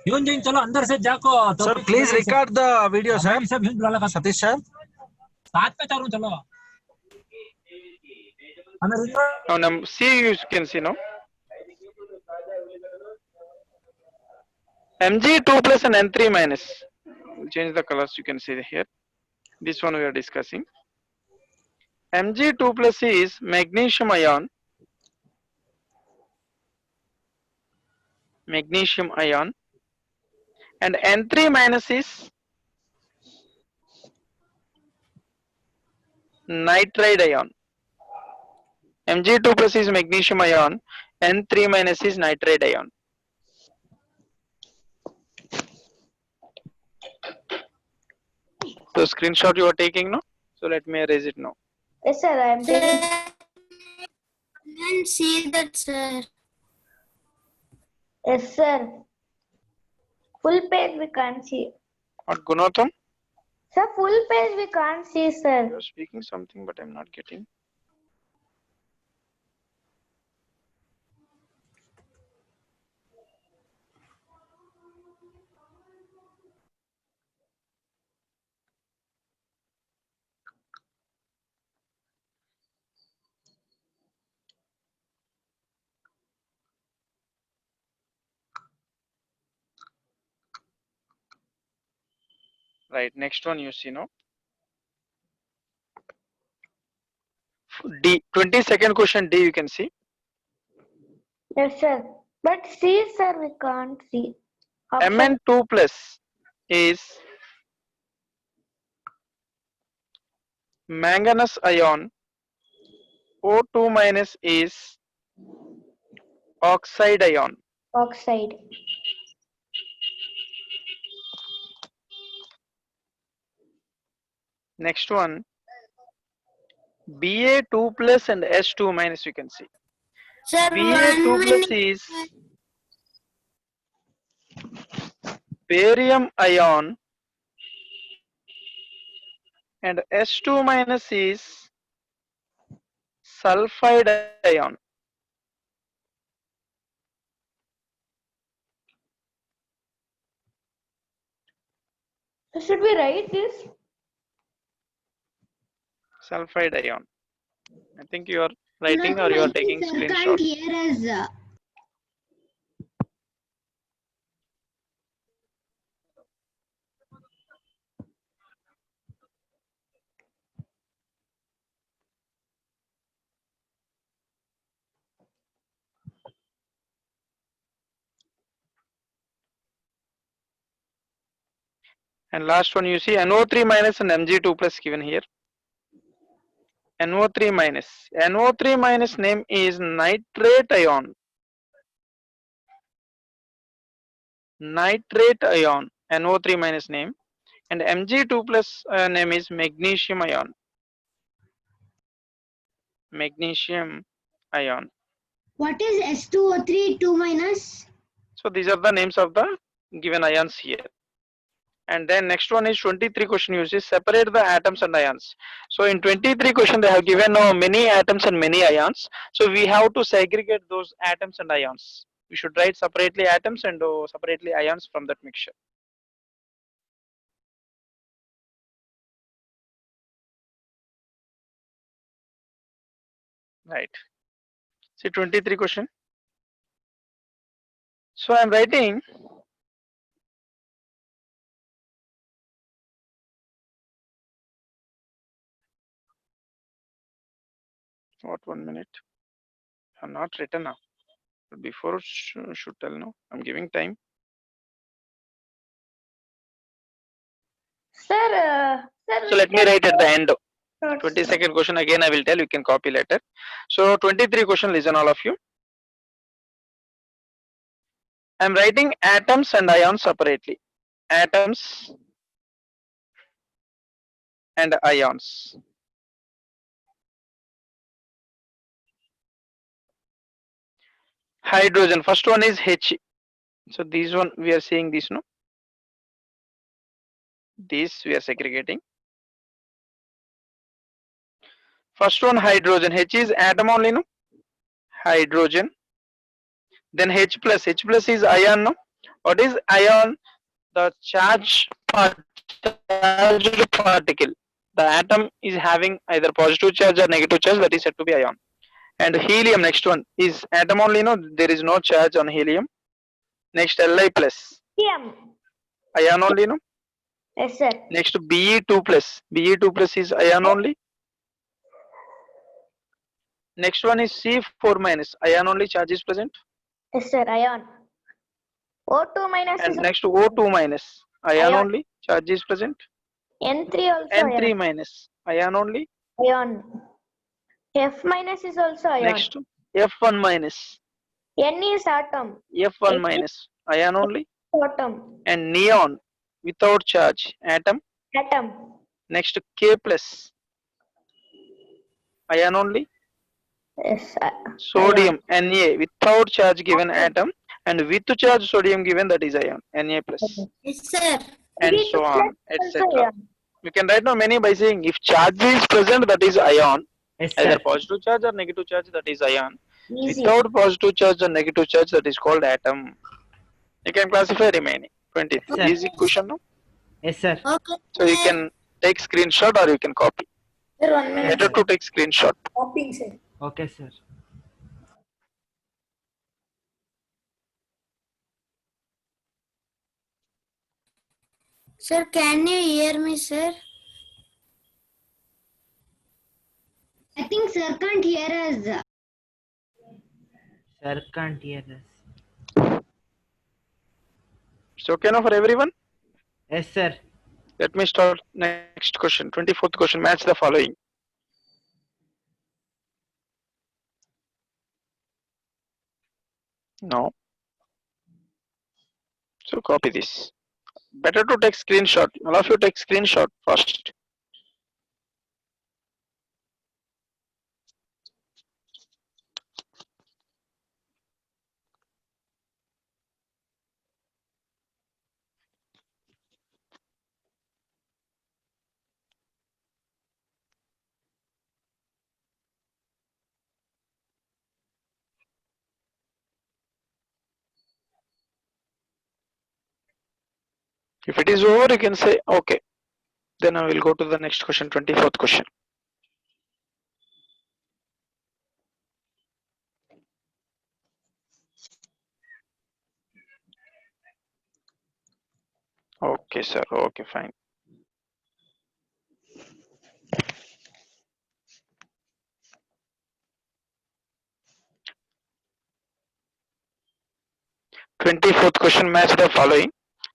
Hyun जिन चलो अंदर से जाको Sir, please record the video, sir. सब ह्यून बुला लगा Satish sir. साथ में चालू चलो Now C you can see now. Mg2 plus and N3 minus. Change the colors, you can see here. This one we are discussing. Mg2 plus is magnesium ion. Magnesium ion. And N3 minus is nitride ion. Mg2 plus is magnesium ion. N3 minus is nitride ion. So screenshot you are taking now. So let me erase it now. Yes, sir. I am taking. I can see that, sir. Yes, sir. Full page we can't see. What Gunatham? Sir, full page we can't see, sir. You are speaking something, but I'm not getting. Right, next one you see now. D, 22nd question D you can see. Yes, sir. But see, sir, we can't see. Option. Mn2 plus is manganese ion. O2 minus is oxide ion. Oxide. Next one, Ba2 plus and S2 minus you can see. Sir, Ba2 one plus minute. is barium ion and S2 minus is sulfide ion. Should we write this? Sulfide ion. I think you are writing or you are taking Sir, can't screenshot. hear us. And last one you see NO3 minus and Mg2 plus given here. NO3 minus. NO3 minus name is nitrate ion. Nitrate ion. NO3 minus name. And Mg2 plus name is magnesium ion. Magnesium ion. What is S2O3 2 minus? So these are the names of the given ions here. And then next one is 23 question uses separate the atoms and ions. So in 23 question they have given many atoms and many ions. So we have to segregate those atoms and ions. We should write separately atoms and separately ions from that mixture. Right. See 23 question. So I am writing what 1 minute. I have not written now. Before should tell now. I'm giving time. Sir, So let me write at the end. 22nd question again I will tell, you can copy later. So 23 question, listen all of you. I am writing atoms and ions separately. Atoms and ions. Hydrogen, first one is H. So this one we are seeing this, no? This we are segregating. First one hydrogen, H is atom only, no? Hydrogen. Then H plus is ion, no? What is ion? The charged particle. The atom is having either positive charge or negative charge, that is said to be ion. And helium, next one is atom only, no, there is no charge on helium. Next Li plus, Helium. ion only, no. Yes, sir. Next Be2 plus, Be2 plus is ion only. Next one is C4 minus, ion only, charge is present. Yes, sir. Ion. O2 minus And is next O2 minus, ion Ion. only, charge is present. N3 also N3 minus, ion only. ion. F minus is also ion. Next F1 minus, N is atom. F1 N minus, ion only. Atom. And neon, without charge, atom. Atom. Next K plus, ion only. Yes. Sodium, Na, without charge given atom, and with charge sodium given, that is ion, Na plus, Yes, sir. and Be2 so on, plus also etc. ion. You can write down many by saying if charge is present, that is ion, Yes, either sir. positive charge or negative charge, that is ion. Easy. Without positive charge or negative charge, that is called atom. You can classify remaining 20. Sir. Easy question, no? Yes, sir. Okay. So you can take screenshot or you can copy. Sir, 1 minute. Better to take screenshot. Copying, sir. Okay, sir. Sir, can you hear me, sir? I think sir can't hear us. Sir can't hear us. It's okay now for everyone? Yes, sir. Let me start next question. 24th question. Match the following. No. So copy this. Better to take screenshot. All of you take screenshot first. If it is over, you can say okay. Then I will go to the next question, 24th question. Okay, sir. Okay, fine. Twenty-fourth question, match the following.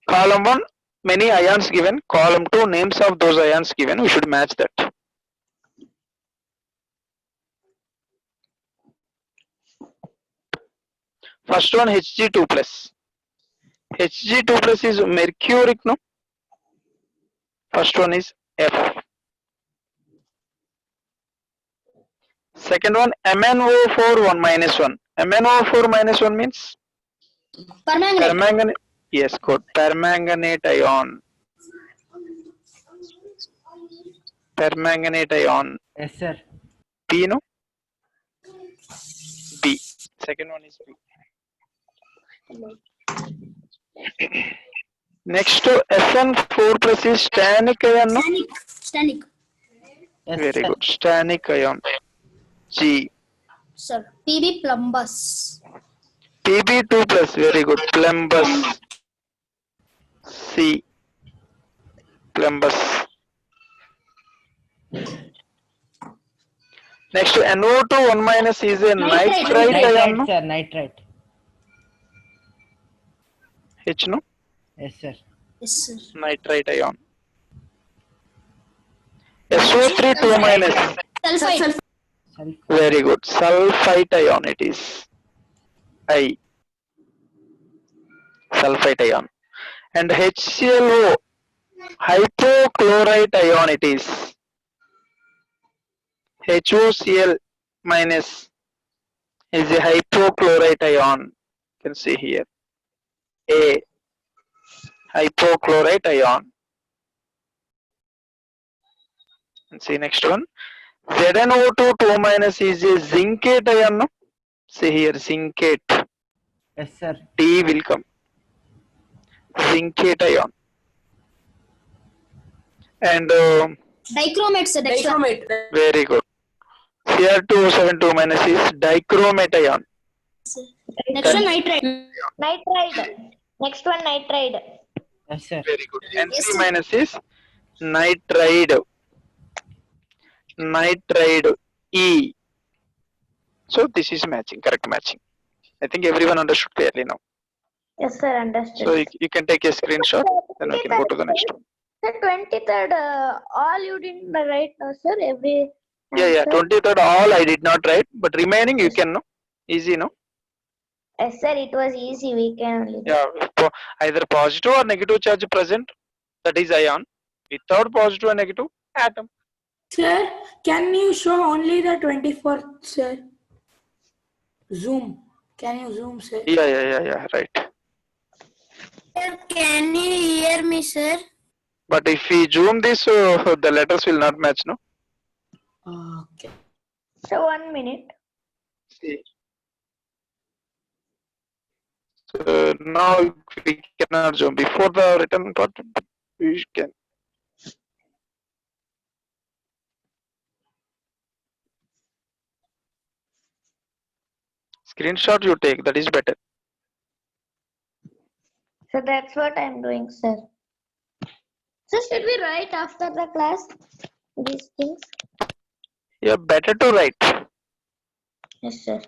Column 1, many ions given. Column 2, names of those ions given. We should match that. First one, Hg2 plus. Hg2 plus is mercuric, no? First one is F. Second one, MnO4 1 minus 1. MnO4 minus 1 means Permanganate. permanganate. Yes, good. Permanganate ion. Permanganate ion. Yes, sir. P, no? B. Second one is B. Next to Sn4 plus is stannic ion, no? Stanic. Yes, Very sir. good. Stannic ion. G. Sir, PB plumbus. Pb2 plus, very good. Plumbus. C. Plumbus. Next to NO2 1 minus is a nitrite ion, no? Nitrite, sir. Nitrite. H, no? Yes, sir. Yes, sir. Nitrite ion. SO3 2 minus. Sulfite. Very good. Sulfite ion it is. I. Sulfite ion. And HClO. Hypochlorite ion it is. HOCl minus is a hypochlorite ion. You can see here. A. Hypochlorite ion. And see next one. ZnO2 2 minus is a zincate ion. No? See here, zincate. Yes, sir. T will come. zinc cation. And Dichromate, sir. Next one. very good. Cr2O72 minus is dichromate ion. Next one, nitrite. Nitride. Next one, nitride. Yes, sir. Very good. Yes, N3 sir. minus is nitride. Nitride E. So this is matching, correct matching. I think everyone understood clearly now. Yes, sir, understood. So you can take a screenshot, then we can go to the next one. Sir, 23rd, all you didn't write, no, sir? Every Yeah, answer? 23rd all I did not write, but remaining you can know. Easy, no? Yes, sir, it was easy. We can only do. Yeah, either positive or negative charge present, that is ion. Without positive or negative, atom. Sir, can you show only the 24th, sir? Zoom. Can you zoom, sir? Yeah, right. Sir, can you hear me, sir? But if we zoom this, the letters will not match, no? Okay. So 1 minute. See. So now we cannot zoom. Before the written part, we can. Screenshot you take, that is better. So that's what I'm doing, sir. So should we write after the class these things? Yeah, better to write. Yes, sir.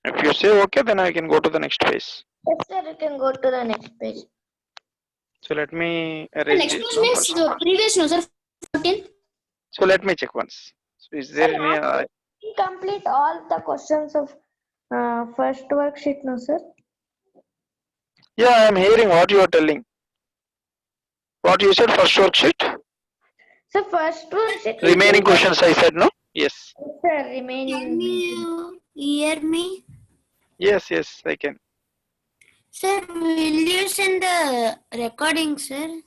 If you say okay, then I can go to the next page. Yes, sir, you can go to the next page. So let me The erase next this one now means first. the previous, no, sir. 14. So let me check once. So is there any? We complete all the questions of first worksheet, no, sir? Yeah, I am hearing what you are telling. What you said, first worksheet? So first worksheet. Remaining questions I said, no? Yes. Yes, sir, Can remaining. you hear me? Yes, I can. Sir, will you send the recording, sir?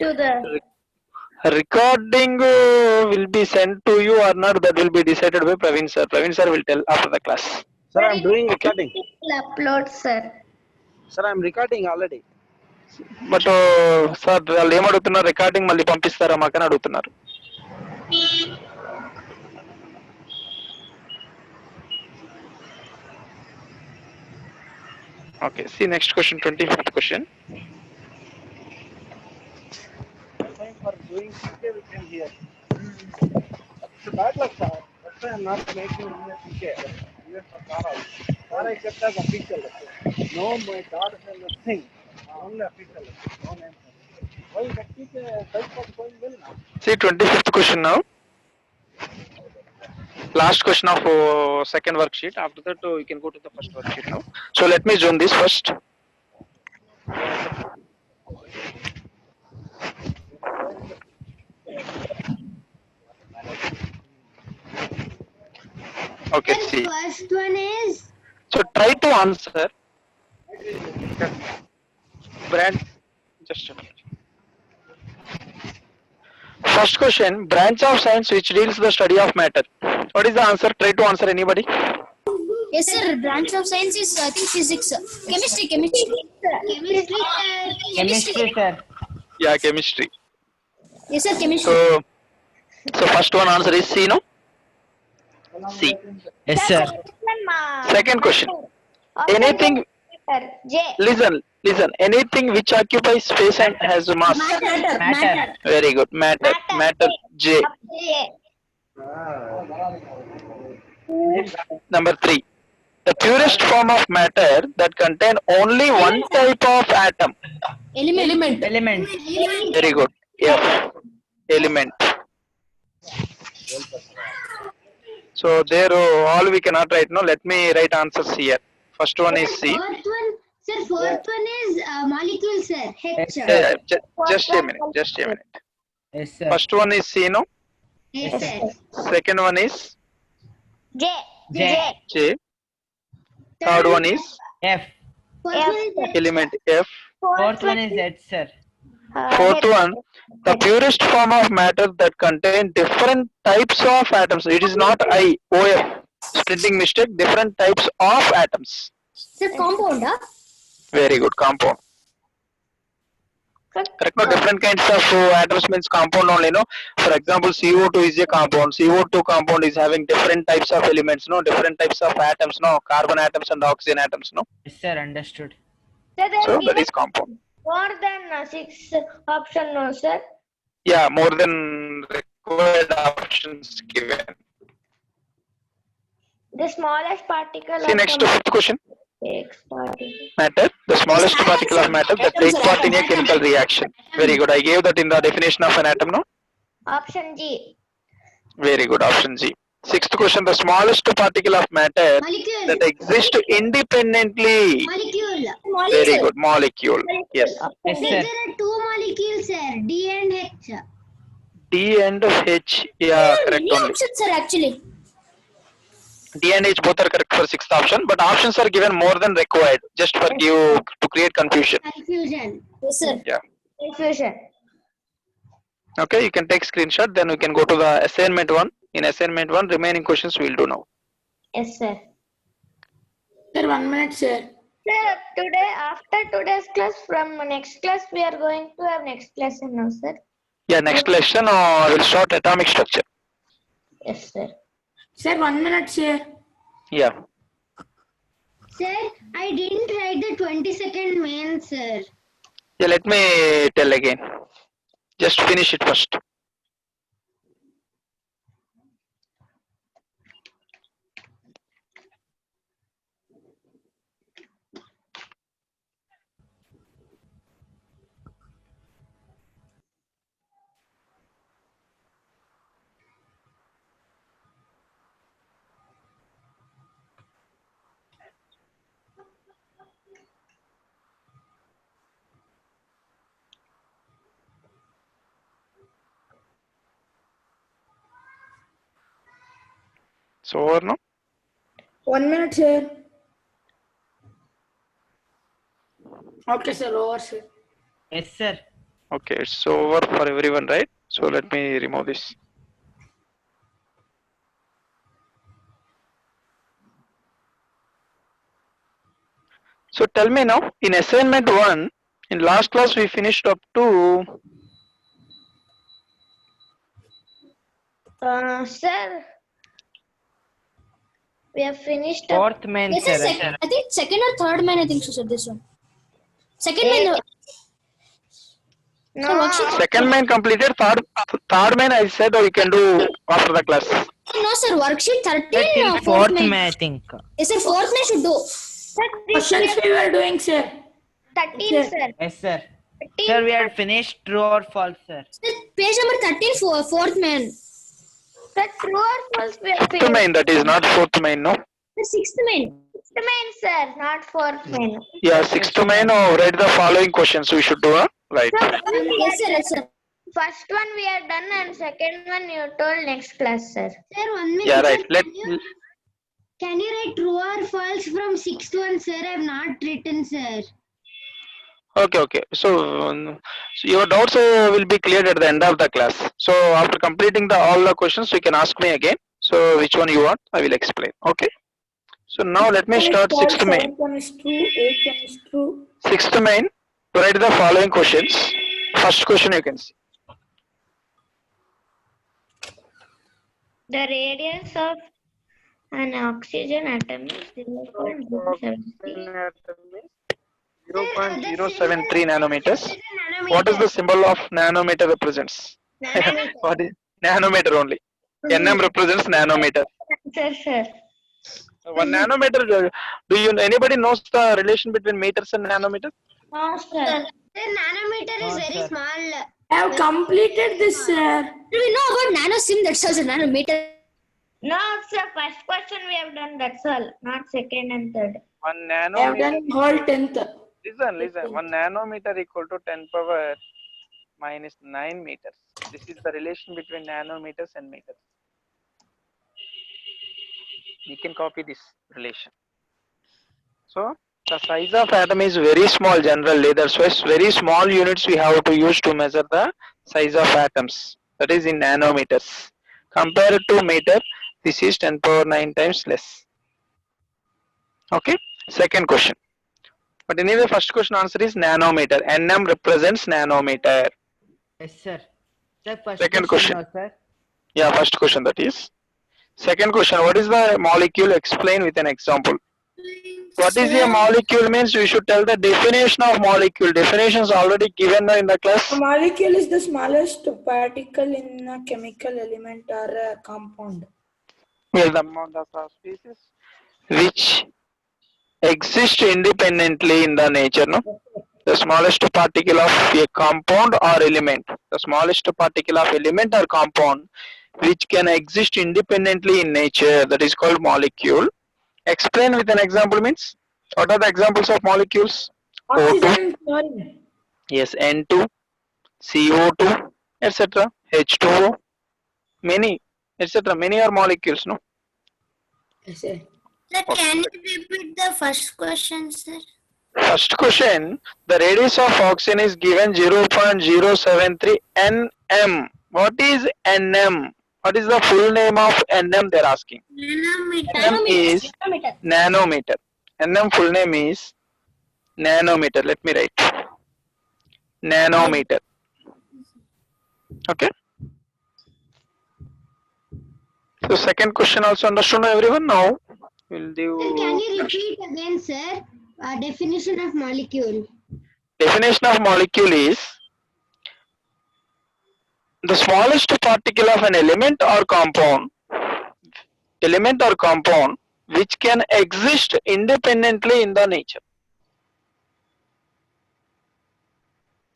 To the Recording will be sent to you or not, that will be decided by Praveen sir. Praveen sir will tell after the class. Sir, I'm doing recording. upload, sir. Sir, I'm recording already. But sir వాళ్ళు ఏమడుగుతున్నారు, recording మళ్ళీ పంపిస్తారా మాకని అడుగుతున్నారు. Okay, see next question, 25th question. For doing PK, we can hear. It's bad luck, sir. That's why I'm not making PK. Even for Tara. Tara I kept as official. No, my daughter and nothing. Only official. No name. Why that PK type of going well now? See 25th question now. Last question of second worksheet. After that, you can go to the first worksheet now. So let me zoom this first. Okay, Sir, see. first one is So try to answer. Brand. Just a minute. First question, branch of science which deals the study of matter. What is the answer? Try to answer, anybody. Yes, sir. Branch of science is, I think, physics. Chemistry. Chemistry, sir. Yeah, chemistry. Yes, sir. Chemistry. So first one answer is C, no? C. Yes, sir. Second question. Anything, J. listen, anything which occupies space and has a mass. Matter. Very good. Matter, J. J. Number 3. The purest form of matter that contain only one type of atom. Element. Very good. F. Element. So there all we cannot write. No, let me write answers here. First one is C. fourth one. Sir, fourth one is molecule, sir. H. Yeah, just a minute. Yes, sir. First one is C, no? Yes, sir. Second one is J. J. J. Third one is F. Fourth one is H. element F. Fourth one is H, sir. Fourth one, the purest form of matter that contain different types of atoms. It is not I, OF. Sprinting mistake. Different types of atoms. Sir, compound, huh? Very good. Compound. Sir, Correct. No, different kinds of atoms means compound only. No. For example, CO2 is a compound. CO2 compound is having different types of elements. No, different types of atoms. No, carbon atoms and oxygen atoms. No. Yes, sir, understood. sir, they So have that given is compound. more than 6 option, no, sir. Yeah, more than required options given. The smallest particle See of next the fifth question. particle. Matter, the smallest particle of matter that take part in a chemical reaction. Very good. I gave that in the definition of an atom, no? Option G. Very good. Option G. Sixth question, the smallest particle of matter Molecule. that exists independently. Molecule. Very good. Molecule. Yes. Yes, There sir. are two molecules, sir. D and H. D and H. Yeah, correct only. options, sir, actually. D and H both are correct for sixth option, but options are given more than required just for you to create confusion. Confusion. Yes, sir. Yeah. Confusion. Okay, you can take screenshot, then we can go to the assignment one. In assignment one, remaining questions we will do now. Yes, sir. Sir, 1 minute, sir. Sir, today, after today's class, from next class, we are going to have next lesson now, sir. Yeah, next lesson we'll start atomic structure. Yes, sir. Sir, 1 minute, sir. Yeah. Sir, I didn't write the 22nd main, sir. Yeah, let me tell again. Just finish it first. So over now. 1 minute, sir. Okay, sir, over, sir. Yes, sir. Okay, it's over for everyone, right? So let me remove this. So tell me now, in assignment one, in last class we finished up to Sir, we have finished up. Fourth main, Yes, sir. sir. I think second or third main, I think so, sir, this one. Second main. No, Sir, worksheet. second main completed, third main I said we can do after the class. No, sir, worksheet 13. Till fourth main, I think. Yes, sir, fourth main should do. sir, Questions we were doing, sir. 13, sir. Yes, sir. 13. Sir, we had finished true or false, sir. Sir, page number 13, fourth main. Sir, true or false? We have Fifth finished. main, that is not fourth main, no? The sixth main. Sixth main, sir, not fourth main. Yeah, sixth main, write the following questions we should do, right? Yes, sir, yes, sir. First one we are done and second one you told next class, sir. Sir, 1 minute. Yeah, right. Can you write true or false from sixth one, sir? I have not written, sir. Okay. So your doubts will be cleared at the end of the class. So after completing all the questions, you can ask me again. So which one you want, I will explain. Okay. So now let me start sixth main. 7th one is true, 8th one is true. Sixth main, write the following questions. First question you can see. The radius of an oxygen atom is 0.073. 0.073 nanometers. What is the symbol of nanometer represents? What is nanometer only? NM represents nanometer. Sir. 1 nanometer. Do you anybody knows the relation between meters and nanometers? No, sir. The nanometer is No, very sir. small. I have completed this, sir. We know about nanosim, that's also nanometer. No, sir. First question we have done, that's all. Not second and third. 1 I have nanometer. done whole 10th. Listen. 1 nanometer equal to 10 power minus 9 meters. This is the relation between nanometers and meters. You can copy this relation. So the size of atom is very small generally. That's why very small units we have to use to measure the size of atoms. That is in nanometers. Compared to meter, This is 10 power 9 times less. Okay. Second question. But anyway, first question answer is nanometer. Nm represents nanometer. Yes, sir. Sir, first Second question. no, sir. Yeah, first question that is. Second question. What is the molecule? Explain with an example. What is a Sir, molecule means? We should tell the definition of molecule. Definition is already given in the class. A molecule is the smallest particle in a chemical element or a compound. Well, the species which exist independently in the nature, no? The smallest particle of a compound or element. The smallest particle of element or compound which can exist independently in nature. That is called molecule. Explain with an example means. What are the examples of molecules? Oxygen O2. and chlorine. Yes, N2, CO2, etc. H2O. Many, etc. Many are molecules, no? Yes, sir. sir, can you repeat the first question, sir? First question, the radius of oxygen is given 0.073 nm. What is nm? What is the full name of nm they are asking? Nanometer. nm is nanometer. Nm full name is nanometer. Let me write. Nanometer. Okay. So second question also understood everyone now? Will Sir, can do you repeat again, sir? Definition of molecule. definition of molecule is the smallest particle of an element or compound which can exist independently in the nature.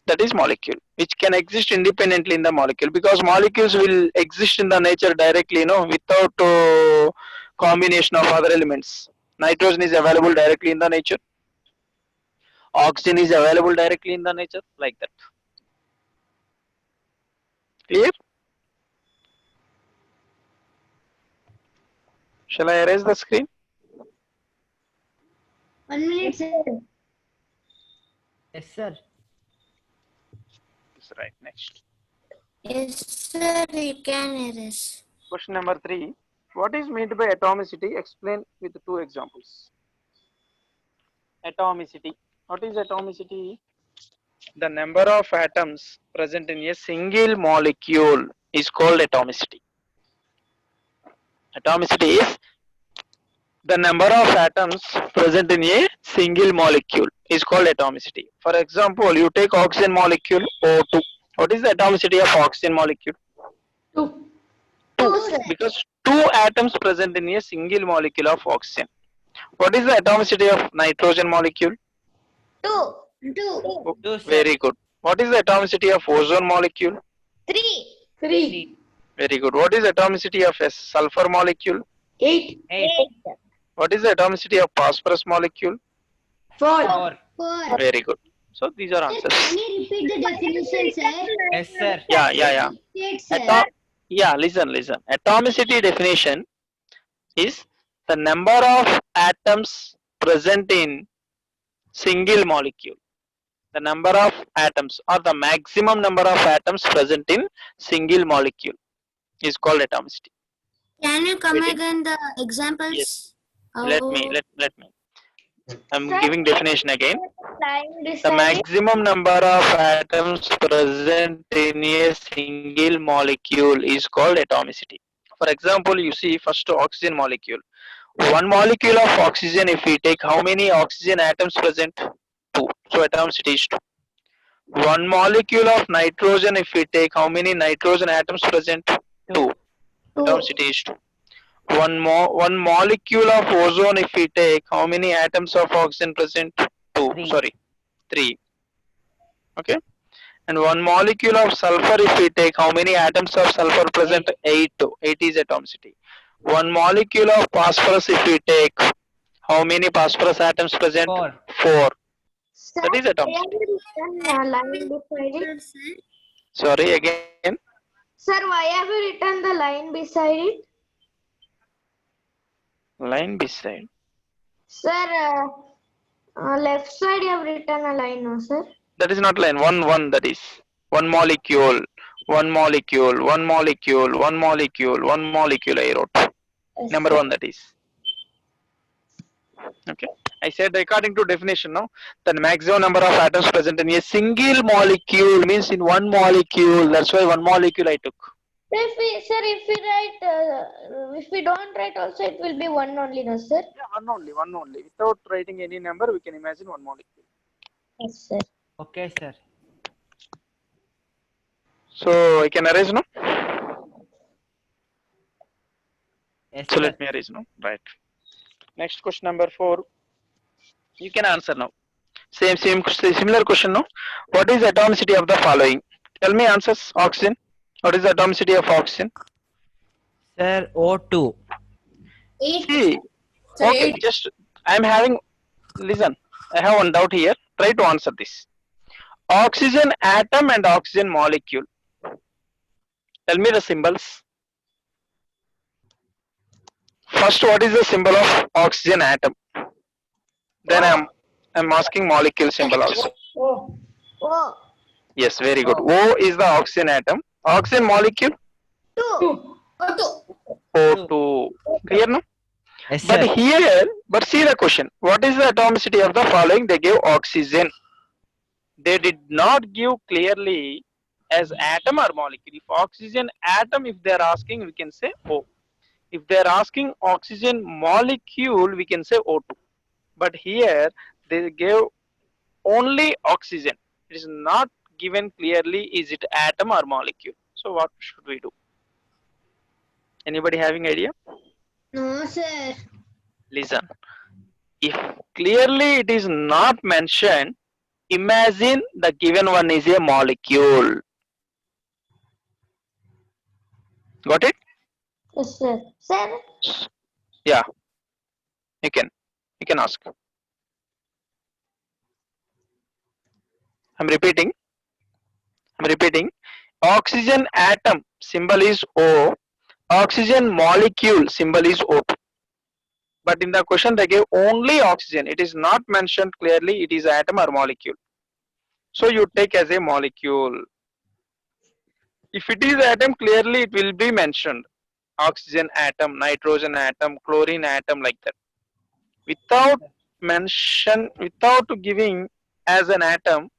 That is molecule which can exist independently in the molecule, because molecules will exist in the nature directly, without combination of other elements. Nitrogen is available directly in the nature, oxygen is available directly in the nature, like that. Clear? Shall I erase the screen? 1 minute, sir. Yes, sir. That's right. Next. Yes, sir, you can erase. Question number 3. What is meant by atomicity? Explain with 2 examples. Atomicity. What is atomicity? The number of atoms present in a single molecule is called atomicity. Atomicity is the number of atoms present in a single molecule is called atomicity. For example, you take oxygen molecule O2. What is the atomicity of oxygen molecule? 2. 2. Because 2 atoms present in a single molecule of oxygen. What is the atomicity of nitrogen molecule? 2. Oh, Two, sir. very good. What is the atomicity of ozone molecule? 3. 3. Very good. What is the atomicity of a sulfur molecule? 8. 8, What is the atomicity of phosphorus molecule? 4. 4. 4. Very good. So these are Sir, answers. can you repeat the definition, sir? Yes, sir. Yeah. Yes, sir. Listen. Atomicity definition is the number of atoms present in single molecule. The number of atoms or the maximum number of atoms present in single molecule is called atomicity. Can you come Okay. again the examples? Yes. Oh, Let me. I'm Sir, giving definition again. Line The beside it. maximum number of atoms present in a single molecule is called atomicity. For example, you see first oxygen molecule. One molecule of oxygen, if we take, how many oxygen atoms present? 2. So atomicity is 2. One molecule of nitrogen, if we take, how many nitrogen atoms present? 2. Atomicity is 2. One molecule of ozone, if we take, how many atoms of oxygen present? 2. 3. Sorry, 3. Okay. And one molecule of sulfur, if we take, how many atoms of sulfur present? 8. 8 is atomicity. One molecule of phosphorus, if we take, how many phosphorus atoms present? 4. 4. Sir, That is why atomicity. have you written line beside it? sir. Sorry, again. Sir, why have you written the line beside it? Line beside. Sir, left side you have written a line, no, sir? That is not line. One, that is. One molecule. One molecule. One molecule. One molecule. One molecule, I wrote. Yes, Number sir. 1 that is. Okay. I said according to definition now, the maximum number of atoms present in a single molecule means in one molecule. That's why one molecule I took. If we don't write also, it will be one only, no, sir? Yeah, one only. Without writing any number, we can imagine one molecule. Yes, sir. Okay, sir. So I can erase now. Yes, So sir. let me erase now. Right. Next question number 4. You can answer now. Similar question now. What is the atomicity of the following? Tell me answers. Oxygen. What is the atomicity of oxygen? Sir, O2. See. Okay. Just I'm having. Listen. I have one doubt here. Try to answer this. Oxygen atom and oxygen molecule. Tell me the symbols. First, what is the symbol of oxygen atom? Then I'm asking molecule symbol also. Oh, Yes, very good. O is the oxygen atom. Oxygen molecule O2. Clear now? Yes, sir. But here, see the question. What is the atomicity of the following? They gave oxygen. They did not give clearly as atom or molecule. If oxygen atom, if they are asking, we can say O. If they are asking oxygen molecule, we can say O2. But here they gave only oxygen. It is not given clearly is it atom or molecule. So what should we do? Anybody having idea? No, sir. Listen. If clearly it is not mentioned, imagine the given one is a molecule. Got it? yes, sir. Sir, Yeah. You can ask. I'm repeating. Oxygen atom symbol is O. Oxygen molecule symbol is O2. But in the question they gave only oxygen. It is not mentioned clearly it is atom or molecule. So you take as a molecule. If it is atom, clearly it will be mentioned. Oxygen atom, nitrogen atom, chlorine atom, like that. Without giving as an atom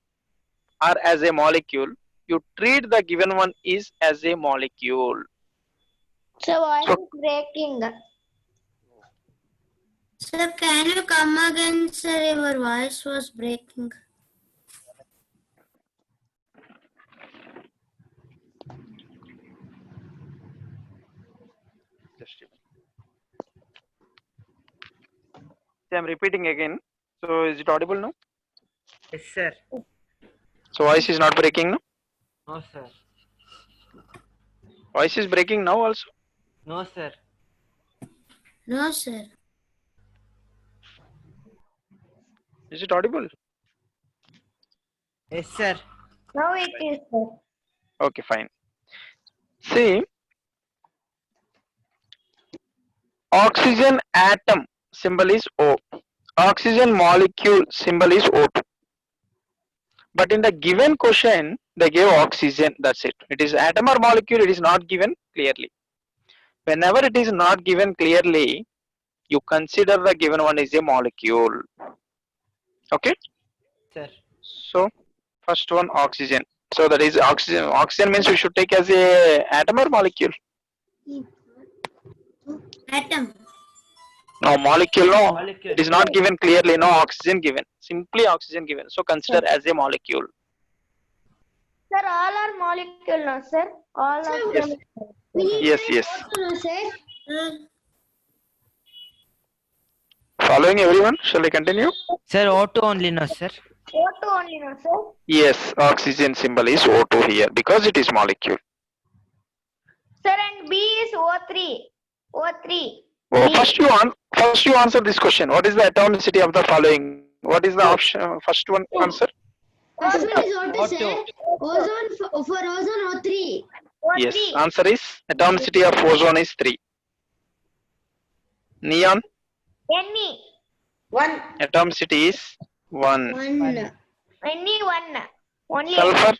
or as a molecule, you treat the given one is as a molecule. so voice is breaking. Sir, can you come again, sir? Your voice was breaking. See, I'm repeating again. So is it audible now? Yes, sir. So voice is not breaking now? No, sir. Voice is breaking now also? No, sir. No, sir. Is it audible? Yes, sir. Now it is, sir. Okay, fine. See, oxygen atom symbol is O. Oxygen molecule symbol is O2. But in the given question, they gave oxygen. That's it. It is atom or molecule. It is not given clearly. Whenever it is not given clearly, you consider the given one is a molecule. Okay. Sir. So first one oxygen. So that is oxygen. Oxygen means we should take as a atom or molecule. Atom. No, molecule, no. Molecule. It is not given clearly, no oxygen given. Simply oxygen given. So consider as a molecule. Sir, all are molecule, no, sir? All of Yes. them. Yes. No, sir. Following everyone, shall I continue? Sir, O2 only, no, sir. O2 only, no, sir? Yes, oxygen symbol is O2 here because it is molecule. Sir, and B is O3. O3. Oh, B. first you answer this question. What is the atomicity of the following? What is the option? First one answer. First one is O2, O2. sir. Ozone for ozone O3. O3. Yes, answer is atomicity of ozone is 3. Neon, Ne. atomicity is 1. One. Ne1. Only Sulfur,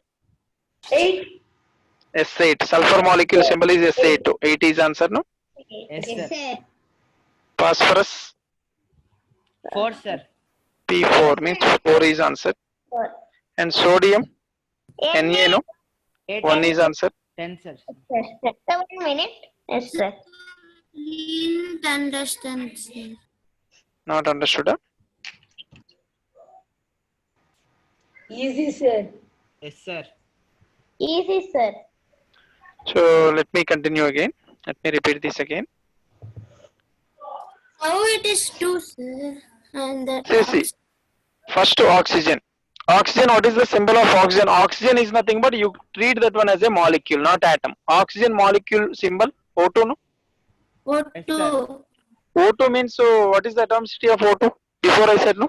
8. S8. Sulfur molecule symbol is S8. 8 is answer, no? Yes, Yes, sir. sir. Phosphorus. 4, sir. P4 means 4 is answered. 4. And sodium. Na. Na no. 8, 1 is answered. 10, sir. Sir, 1 minute. Yes, sir. Didn't understand, sir. Not understood. Huh? Easy, sir. Yes, sir. Easy, sir. So let me continue again. Let me repeat this again. How it is 2, sir? And that See. First oxygen. Oxygen, what is the symbol of oxygen? Oxygen is nothing but you treat that one as a molecule, not atom. Oxygen molecule symbol O2 no? what Yes, to? sir. O2 means, so what is the atomicity of O2? Before I said no?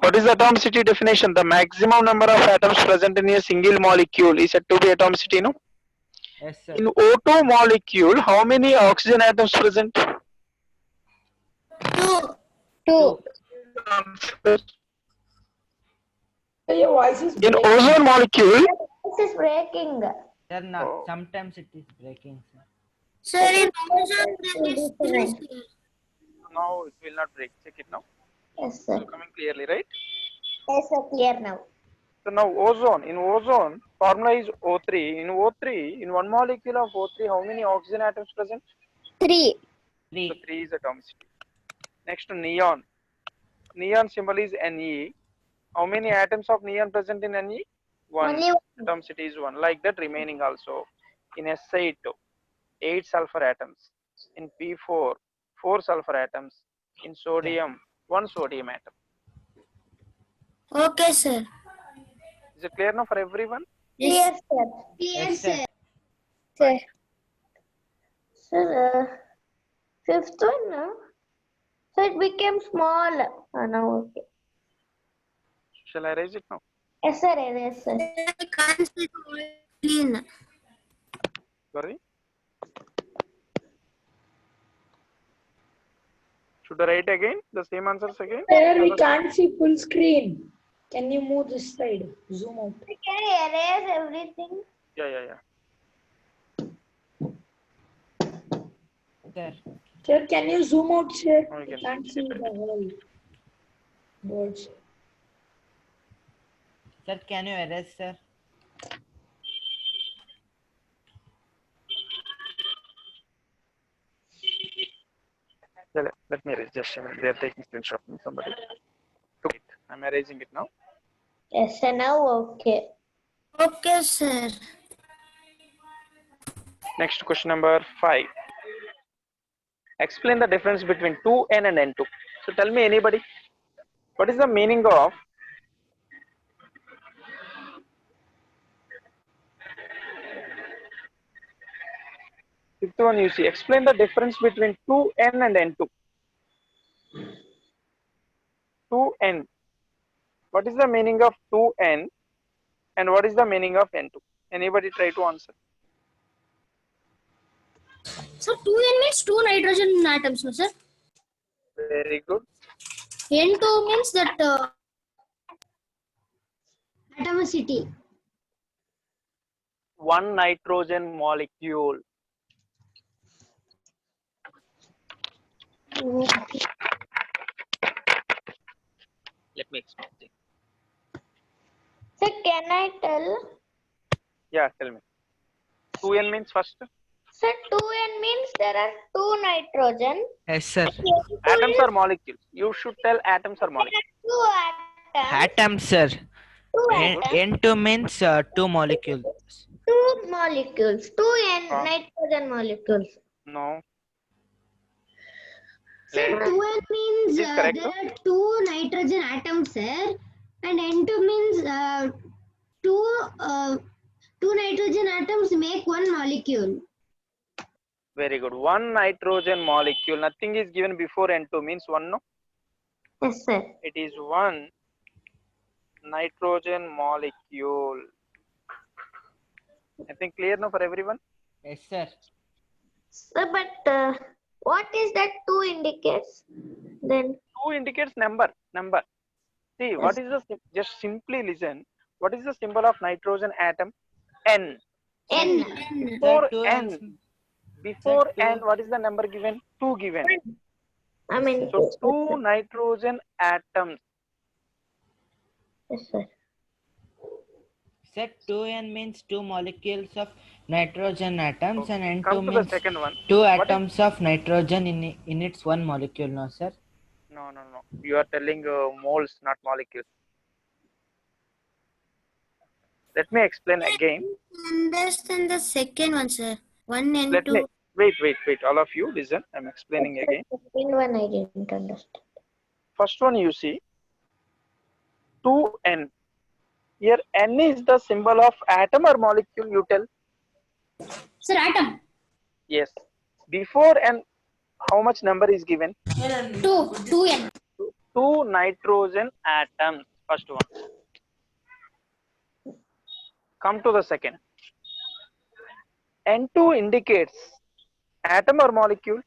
What is the atomicity definition? The maximum number of atoms present in a single molecule is said to be atomicity, no? Yes, sir. In O2 molecule, how many oxygen atoms present? 2. 2. Your voice is In breaking. ozone molecule, This is breaking. Sir, not, sometimes it is breaking, sir. Sir, in ozone there is 3, sir. now it will not break. Check it now. Yes, sir. It's coming clearly, right? Yes, sir. Clear now. So now ozone. In ozone, formula is O3. In O3, in one molecule of O3, how many oxygen atoms present? 3. 3. So 3 is atomicity. Next, neon. Neon symbol is Ne. How many atoms of neon present in Ne? 1. Only 1. Atomicity is 1. Like that, remaining also. In Si2, 8 sulfur atoms. In P4, 4 sulfur atoms. In sodium, 1 sodium atom. Okay, sir. Is it clear now for everyone? Clear, sir. Clear, Yes, sir. sir. Sir. Sir, fifth one, no? So it became small. Now, okay. Shall I raise it now? Yes, sir. Yes, sir. I can't see clean. Sorry. Should I write again? The same answers again? Sir, we can't see full screen. Can you move this side? Zoom out. Can you erase everything? Yeah. Sir. Sir, can you zoom out, sir? Oh, you We can can't see see it. the whole words. Sir, can you erase, sir? Let me erase just a minute. They are taking screenshot from somebody. Wait, I'm erasing it now. Yes, sir. Now, okay. Okay, sir. Next question number 5. Explain the difference between 2n and n2. So tell me, anybody, what is the meaning of fifth one? You see, explain the difference between 2n and n2. 2n. What is the meaning of 2n and what is the meaning of n2? Anybody try to answer? So 2n means 2 nitrogen atoms, no, sir? Very good. N2 means that atomicity. 1 nitrogen molecule. Let me explain. Sir, can I tell? Yeah, tell me. 2n means first. Sir, 2n means there are 2 nitrogen. Yes, sir. Atoms or molecules? You should tell atoms or molecules. 2 atoms. Atom, sir. 2 atoms. N2 means 2 molecules. 2 molecules. 2 Ah. nitrogen molecules. No. Sir, 2n means It is correct, there are 2 nitrogen atoms, sir. And N2 means 2 nitrogen atoms make 1 molecule. Very good. 1 nitrogen molecule. Nothing is given before N2 means 1, no? Yes, sir. It is 1 nitrogen molecule. I think clear now for everyone? Yes, sir. Sir, but what is that 2 indicates? Then 2 indicates number. See, what is the, just simply listen. What is the symbol of nitrogen atom? N. N. Before Sir, 2 N. ends- Before two. N, what is the number given? 2 given. I mean, So 2 nitrogen atoms. yes, sir. Set 2n means 2 molecules of nitrogen atoms, and N2 Come to the means second one. 2 What is- atoms of nitrogen in its one molecule. No, sir. No. You are telling moles, not molecules. Let me explain again. Understand the second one, sir. 1 and Let 2. me wait. All of you listen. I'm explaining again. The second one I didn't understand. First one you see 2n. Here n is the symbol of atom or molecule, you tell. Sir, atom. Yes. Before n, how much number is given? 2n. 2 nitrogen atoms. First one. Come to the second. N2 indicates atom or molecule?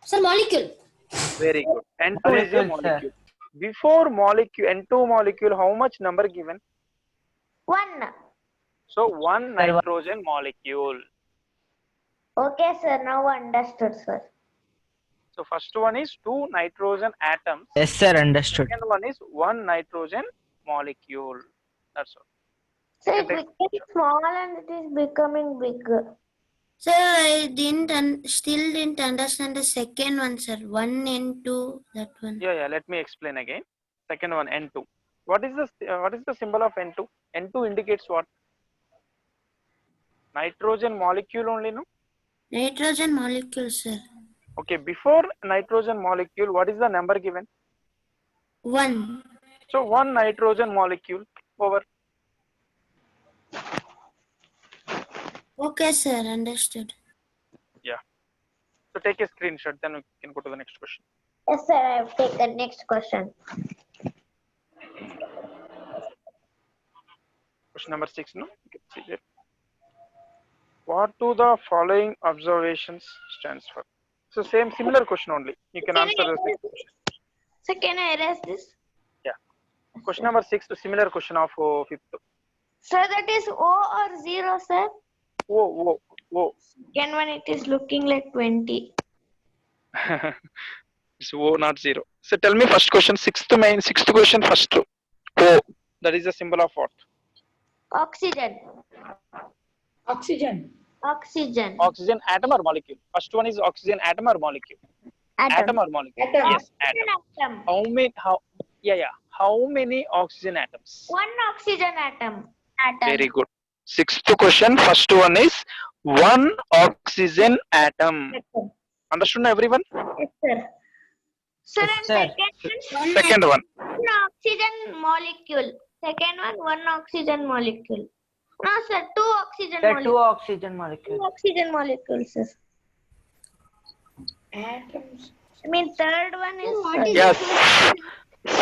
Sir, molecule. Very good. N2 is a Molecule, molecule. sir. Before molecule, N2 molecule, how much number given? 1. So 1 nitrogen molecule. Okay, sir. Now understood, sir. So first one is 2 nitrogen atoms. Yes, sir. Understood. Second one is 1 nitrogen molecule. That's all. So You it can take became small and it is becoming bigger. Sir, I still didn't understand the second one, sir. 1 and 2, that one. Yeah. Let me explain again. Second one, N2. What is the symbol of N2? N2 indicates what? Nitrogen molecule only, no? Nitrogen molecule, sir. Okay. Before nitrogen molecule, what is the number given? 1. So 1 nitrogen molecule over. Okay, sir. Understood. Yeah. So take a screenshot, then we can go to the next question. Yes, sir. I have taken next question. Question number 6, no? You can see there. What do the following observations stands for? So similar question only. You can answer the same question. So can I erase this? Yeah. Question number 6, similar question of 5th. Sir, that is O or 0, sir? Whoa. Second one, it is looking like 20. It's O, not 0. So tell me first question, sixth question first. O. That is the symbol of what? Oxygen. Oxygen. Oxygen. Oxygen atom or molecule? First one is oxygen atom or molecule? Atom or molecule? Atom. Yes, atom. How many oxygen atoms? 1 oxygen atom. Very good. Sixth question, first one is 1 oxygen atom. Understood now, everyone? Yes, sir. Sir, Yes, and sir. Second one. 1 oxygen molecule. Second one, 1 oxygen molecule. No, sir, 2 oxygen There are 2 molecules. oxygen 2 molecules. oxygen molecules, sir. Atoms. I mean, third one is. What is Yes.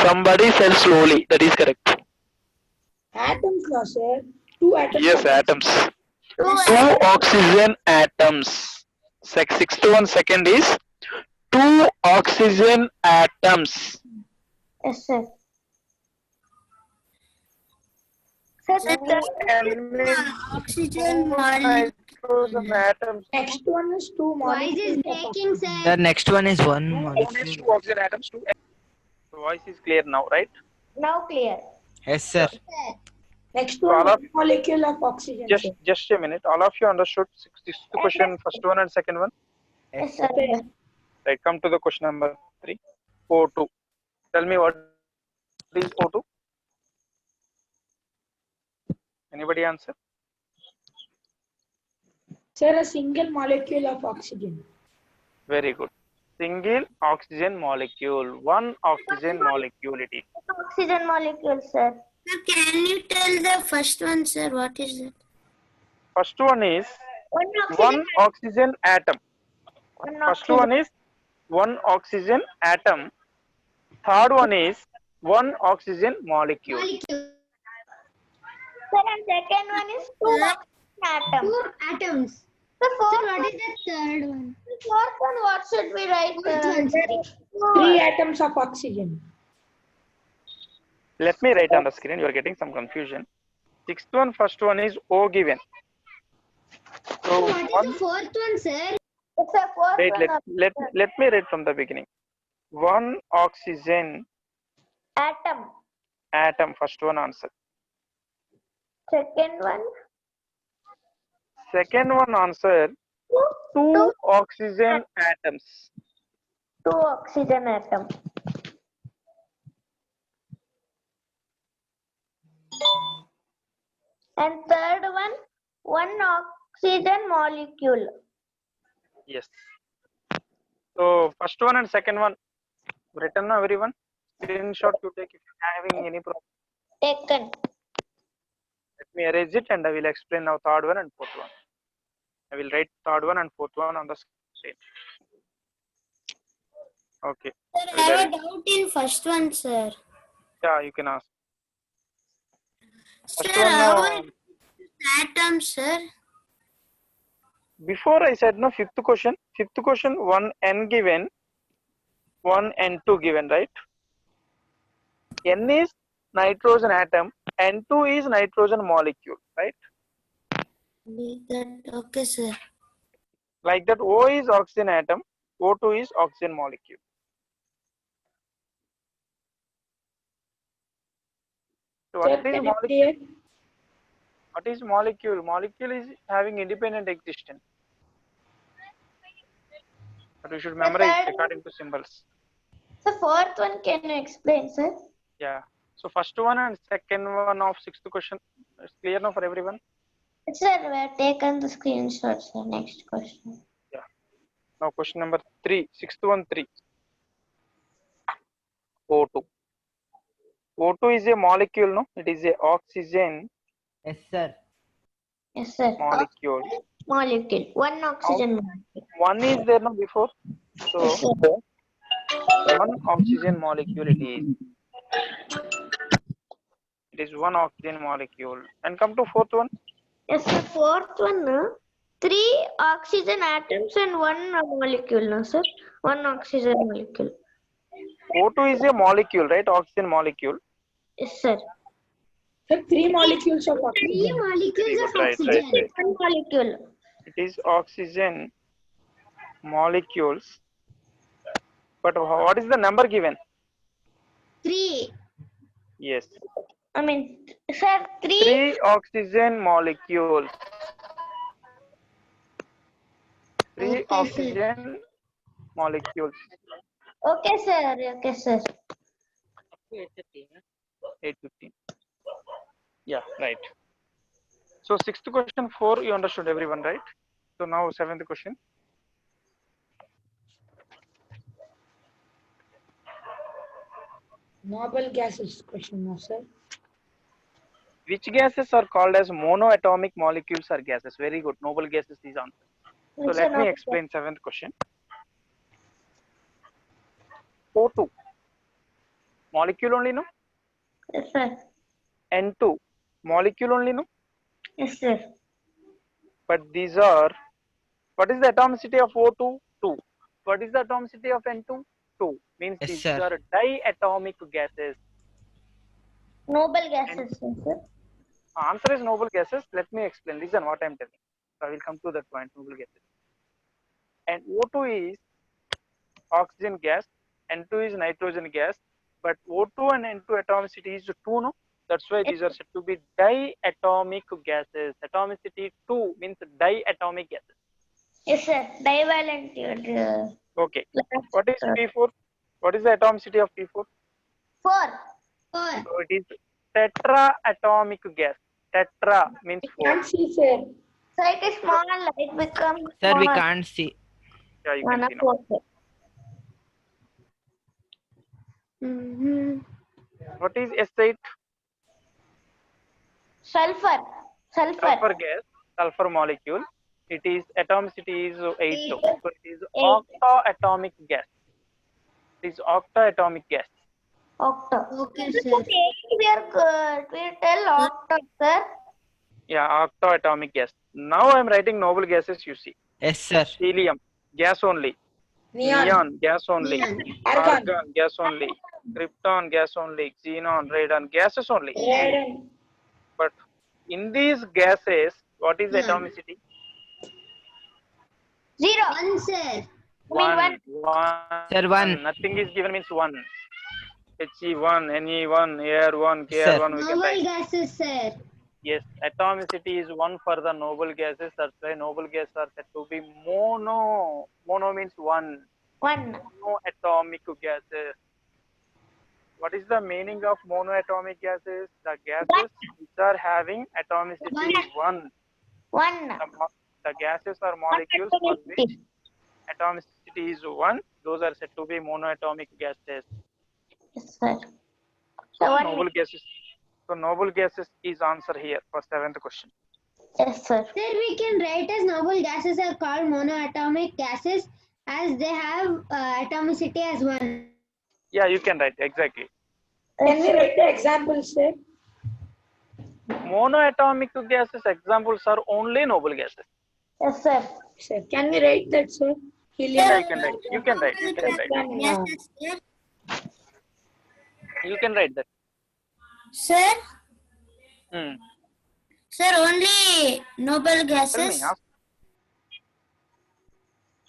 Somebody said slowly. That is correct. Atoms, no, sir. 2 atoms. Yes, atoms. 2 2 oxygen atoms. Sixth one, second is 2 oxygen atoms. Yes, sir. Sir, the third Oxygen molecule. Nitrogen atoms. Next one is 2 Voice is molecules. breaking, The sir. next one is 1 Only molecule. 2 oxygen atoms. The voice is clear now, right? now clear. Yes, sir. Next So all one of- is molecule of oxygen. sir. Just a minute. All of you understood sixth question, first one and second one? Yes, sir. Right. Come to the question number 3. O2. Tell me what is O2? Anybody answer? Sir, a single molecule of oxygen. Very good. Single oxygen molecule. 1 oxygen molecule it is. Oxygen molecule, sir. Sir, can you tell the first one, sir? What is it? First one is 1 1 oxygen atom. First oxygen. one is 1 oxygen atom. Third one is 1 oxygen molecule. Molecule. Sir, and second one is 2 oxygen atom. 2 atoms. The Sir, fourth what one, is the third one? the fourth one, what should we write? Fourth one, sorry. 3 atoms of oxygen. Let me write on the screen. You are getting some confusion. Sixth one, first one is O given. So What is one, the fourth one, sir? It's a fourth wait, one. let me read from the beginning. One oxygen Atom. atom, first one answer. Second one. Second one answer, two Two. oxygen atoms. Two oxygen atom. And third one oxygen molecule. Yes. So first one and second one written now everyone. Screenshot you take if you're having any problem. Taken. Let me erase it and I will explain now third one and fourth one. I will write third one and fourth one on the screen. Okay. Sir, I have a doubt in first one, sir. Yeah, you can ask. Sir, First one, how atom, sir? before I said no, fifth question, one N given, one N2 given, right? N is nitrogen atom, N2 is nitrogen molecule, right? Like that. Okay, sir. Like that, O is oxygen atom, O2 is oxygen molecule. So Sir, what is can you molecule? clear? What is molecule? Molecule is having independent existence. But we should memorize third according to symbols. The fourth one, can you explain, sir? Yeah. So first one and second one of sixth question is clear now for everyone. Sir, we have taken the screenshot, sir. Next question. Yeah. Now question number 3, sixth one 3. O2. O2 is a molecule, no? It is a oxygen Yes, sir. Yes, sir. molecule. Molecule. One oxygen molecule. One is there no before. So Yes, sir. one oxygen molecule it is. It is one oxygen molecule. And come to fourth one. Yes, sir. Fourth one, no? Three oxygen atoms and one molecule, no, sir? One oxygen molecule. O2 is a molecule, right? Oxygen molecule. Yes, sir. Sir, 3 molecules of Three oxygen. molecules of Right, oxygen. One molecule. It is oxygen molecules. But what is the number given? 3. Yes. I mean, sir, three. 3 oxygen molecules. 3 Okay, sir. oxygen molecules. Okay, sir. Okay, sir. 815. Yeah, right. So sixth question 4 you understood everyone, right? So now seventh question. Noble gases question, no, sir. Which gases are called as monoatomic molecules or gases? Very good. Noble gases is answer. So Which let one me of explain seventh question. O2 molecule only, no? Yes, sir. N2 molecule only, no? Yes, sir. But these are, what is the atomicity of O2? 2. What is the atomicity of N2? 2. Means Yes, these sir. are diatomic gases. Noble gases, yes, sir. Answer is noble gases. Let me explain. Listen what I am telling. So I will come to that point. Noble gases. And O2 is oxygen gas, N2 is nitrogen gas, but O2 and N2 atomicity is 2, no? That's why these are said to be diatomic gases. Atomicity 2 means diatomic gases. Yes, sir. Divalent. Okay. What is P4? What is the atomicity of P4? 4. 4. So it is tetraatomic gas. Tetra means 4. Can't see, sir. So it is small, it becomes Sir, we small. can't see. Yeah, you One can of see now. 4. Mm-hmm. What is S8? Sulfur. Sulfur. Sulfur gas, sulfur molecule. It is atomicity is 8. So it is 8. octaatomic gas. It is octaatomic gas. Octa. Okay, This sir. is 8, we tell octa, sir. Yeah, octaatomic gas. Now I am writing noble gases. You see, Yes, sir. helium gas only, Neon. gas only, Neon. Argon. gas only, krypton gas only, xenon, radon gases only. Radon. But in these gases, what is Neon. atomicity? Zero. One, sir. One. Sir, one. Nothing is given means one. He1, Ne1, Air1, Sir. Kr1. We can Noble write. gases, sir. Yes, atomicity is 1 for the noble gases. That's why noble gases are said to be mono. Mono means one. One. Monoatomic gases. What is the meaning of monoatomic gases? The gases which are having atomicity 1. One. The gases or molecules for which atomicity is 1. Those are said to be monoatomic gases. Yes, sir. So So one. noble gases. So noble gases is answer here for 7th question. Yes, sir. Sir, we can write as noble gases are called monoatomic gases as they have atomicity as 1. Yeah, you can write exactly. Can we write the example, sir? Monoatomic gases examples are only noble gases. Yes, sir. Sir, can we write that, sir? Helium. Yeah, you can write. You can write. You can write. Yes, sir. You can write that. Sir, Hmm. sir, only noble Tell me. gases. Ask.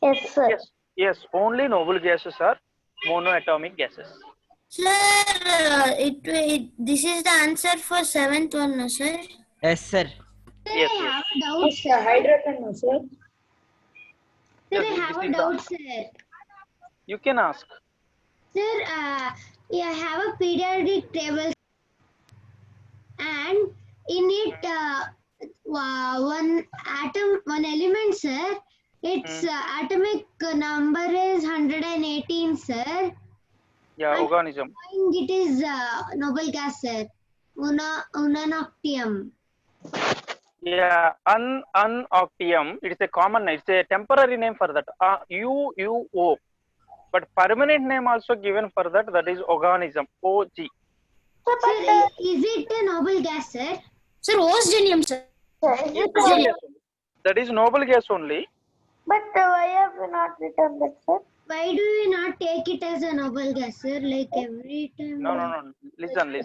Yes, sir. Yes. Yes. Only noble gases are monoatomic gases. Sir, this is the answer for 7th one, no, sir? Yes, sir. Sir, Yes, I yes. have a doubt, Yes, sir. sir. Hydrogen, no, sir. Sir, Yes, I this have a is the doubt, answer. sir. You can ask. Sir, I have a periodic table and in it one element, sir. Its atomic number is 118, sir. Yeah, And organism. it is noble gas, sir. Unanoctium. Yeah, unoctium. It is a common. It's a temporary name for that. UUO. But permanent name also given for that. That is organism. OG. Sir, is it a noble gas, sir? Sir, osgenium, sir. Yes, noble gas only. That is noble gas only. But why have you not written that, sir? Why do we not take it as a noble gas, sir? Like every time. No. Listen.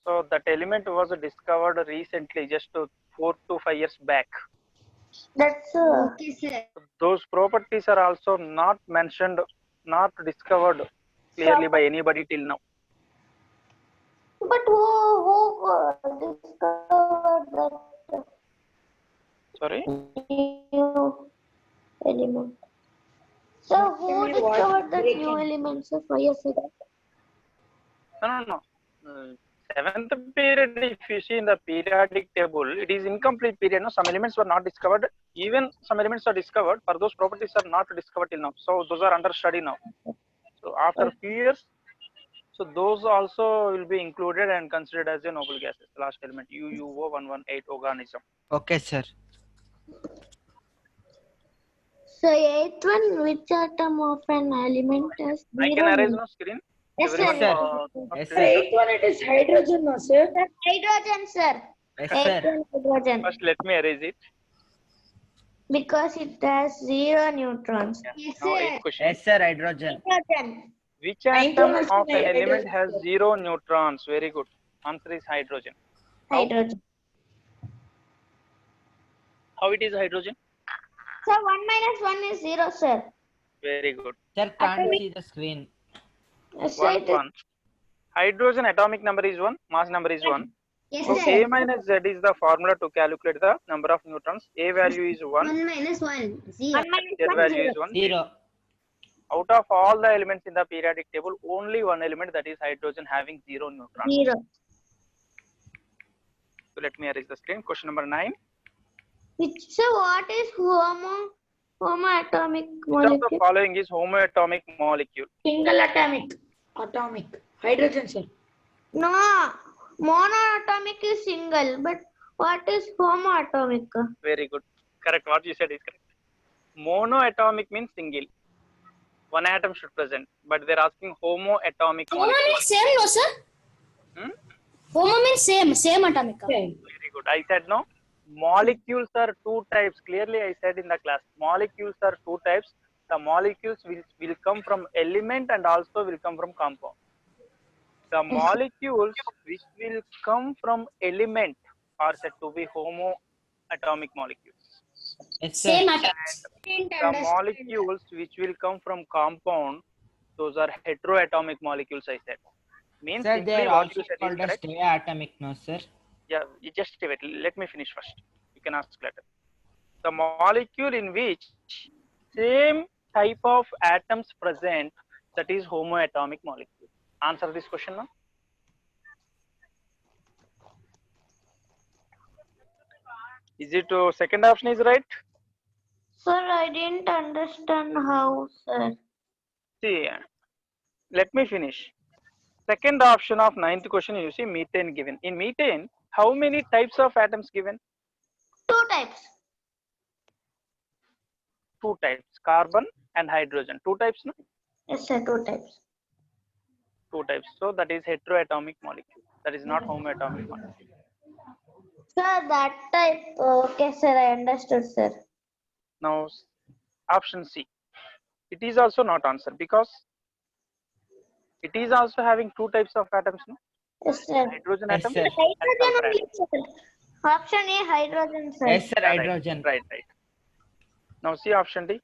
So that element was discovered recently, just 4 to 5 years back. That's Okay, sir. Those properties are also not mentioned, not discovered clearly by anybody till now. But who discovered that Sorry. new element? So who Can we watch discovered that breaking? new element, sir, 5 years ago? No. 7th period, if you see in the periodic table, it is incomplete period. No, some elements were not discovered. Even some elements are discovered, but those properties are not discovered till now. So those are under study now. So after a few years, so those also will be included and considered as a noble gases. Last element, UUO118 organism. Okay, sir. So 8th one, which atom of an element has I can zero? erase no screen. Yes, Everyone, sir. Yes, Sir, sir. 8th one, it is hydrogen, no, sir. Hydrogen, sir. Yes, 8th sir. one, hydrogen. First, let me erase it. Because it has zero neutrons. Yes, Now, sir. 8th question. Yes, sir. Hydrogen. Hydrogen. Which Ninth atom one is of an hydrogen, element has sir. 0 neutrons? Very good. Answer is hydrogen. Hydrogen. How it is hydrogen? So 1 minus 1 is 0, sir. Very good. Sir, can't see the screen. Yes, sir. it is- 1. Hydrogen atomic number is 1, mass number is 1. Yes, So sir. A minus Z is the formula to calculate the number of neutrons. A value is 1, 1 minus 1. 0. 1 minus Z 1 value is is 1. 0. Out of all the elements in the periodic table, only one element, that is hydrogen, having 0 neutrons. 0. So let me erase the screen. Question number 9. So what is homoatomic Which of the molecule? following is homoatomic molecule? Single atomic. Atomic. Hydrogen, sir. No, monoatomic is single, but what is homoatomic? Very good. Correct. What you said is correct. Monoatomic means single. One atom should present, but they're asking homoatomic Homo molecule. means same, no, sir? Hmm? Homo means same atomic. Okay. Very good. I said no. Molecules are 2 types. Clearly, I said in the class. Molecules are 2 types. The molecules will come from element and also will come from compound. The molecules which will come from element are said to be homoatomic molecules. Yes, sir. Same atoms. The molecules which will come from compound, those are heteroatomic molecules, I said. Means Sir, they simply are what also you said is called as correct. diatomic, no, sir? Yeah, you just wait. Let me finish first. You can ask later. The molecule in which same type of atoms present, that is homoatomic molecule. Answer this question now. Is it second option is right? Sir, I didn't understand how, sir. See, let me finish. Second option of ninth question, you see methane given. In methane, how many types of atoms given? 2 types. Two types, carbon and hydrogen. Two types, no? Yes, sir, 2 types. Two types. So that is heteroatomic molecule. That is not homoatomic molecule. Sir, that type. Okay, sir, I understood, sir. Now, option C. It is also not answer because it is also having two types of atoms, no? Yes, sir. Hydrogen Yes, atom sir. and Hydrogen sulfur atom. only, sir. Option A, hydrogen, sir. Yes, sir, Yeah, hydrogen. Right. Now see option D.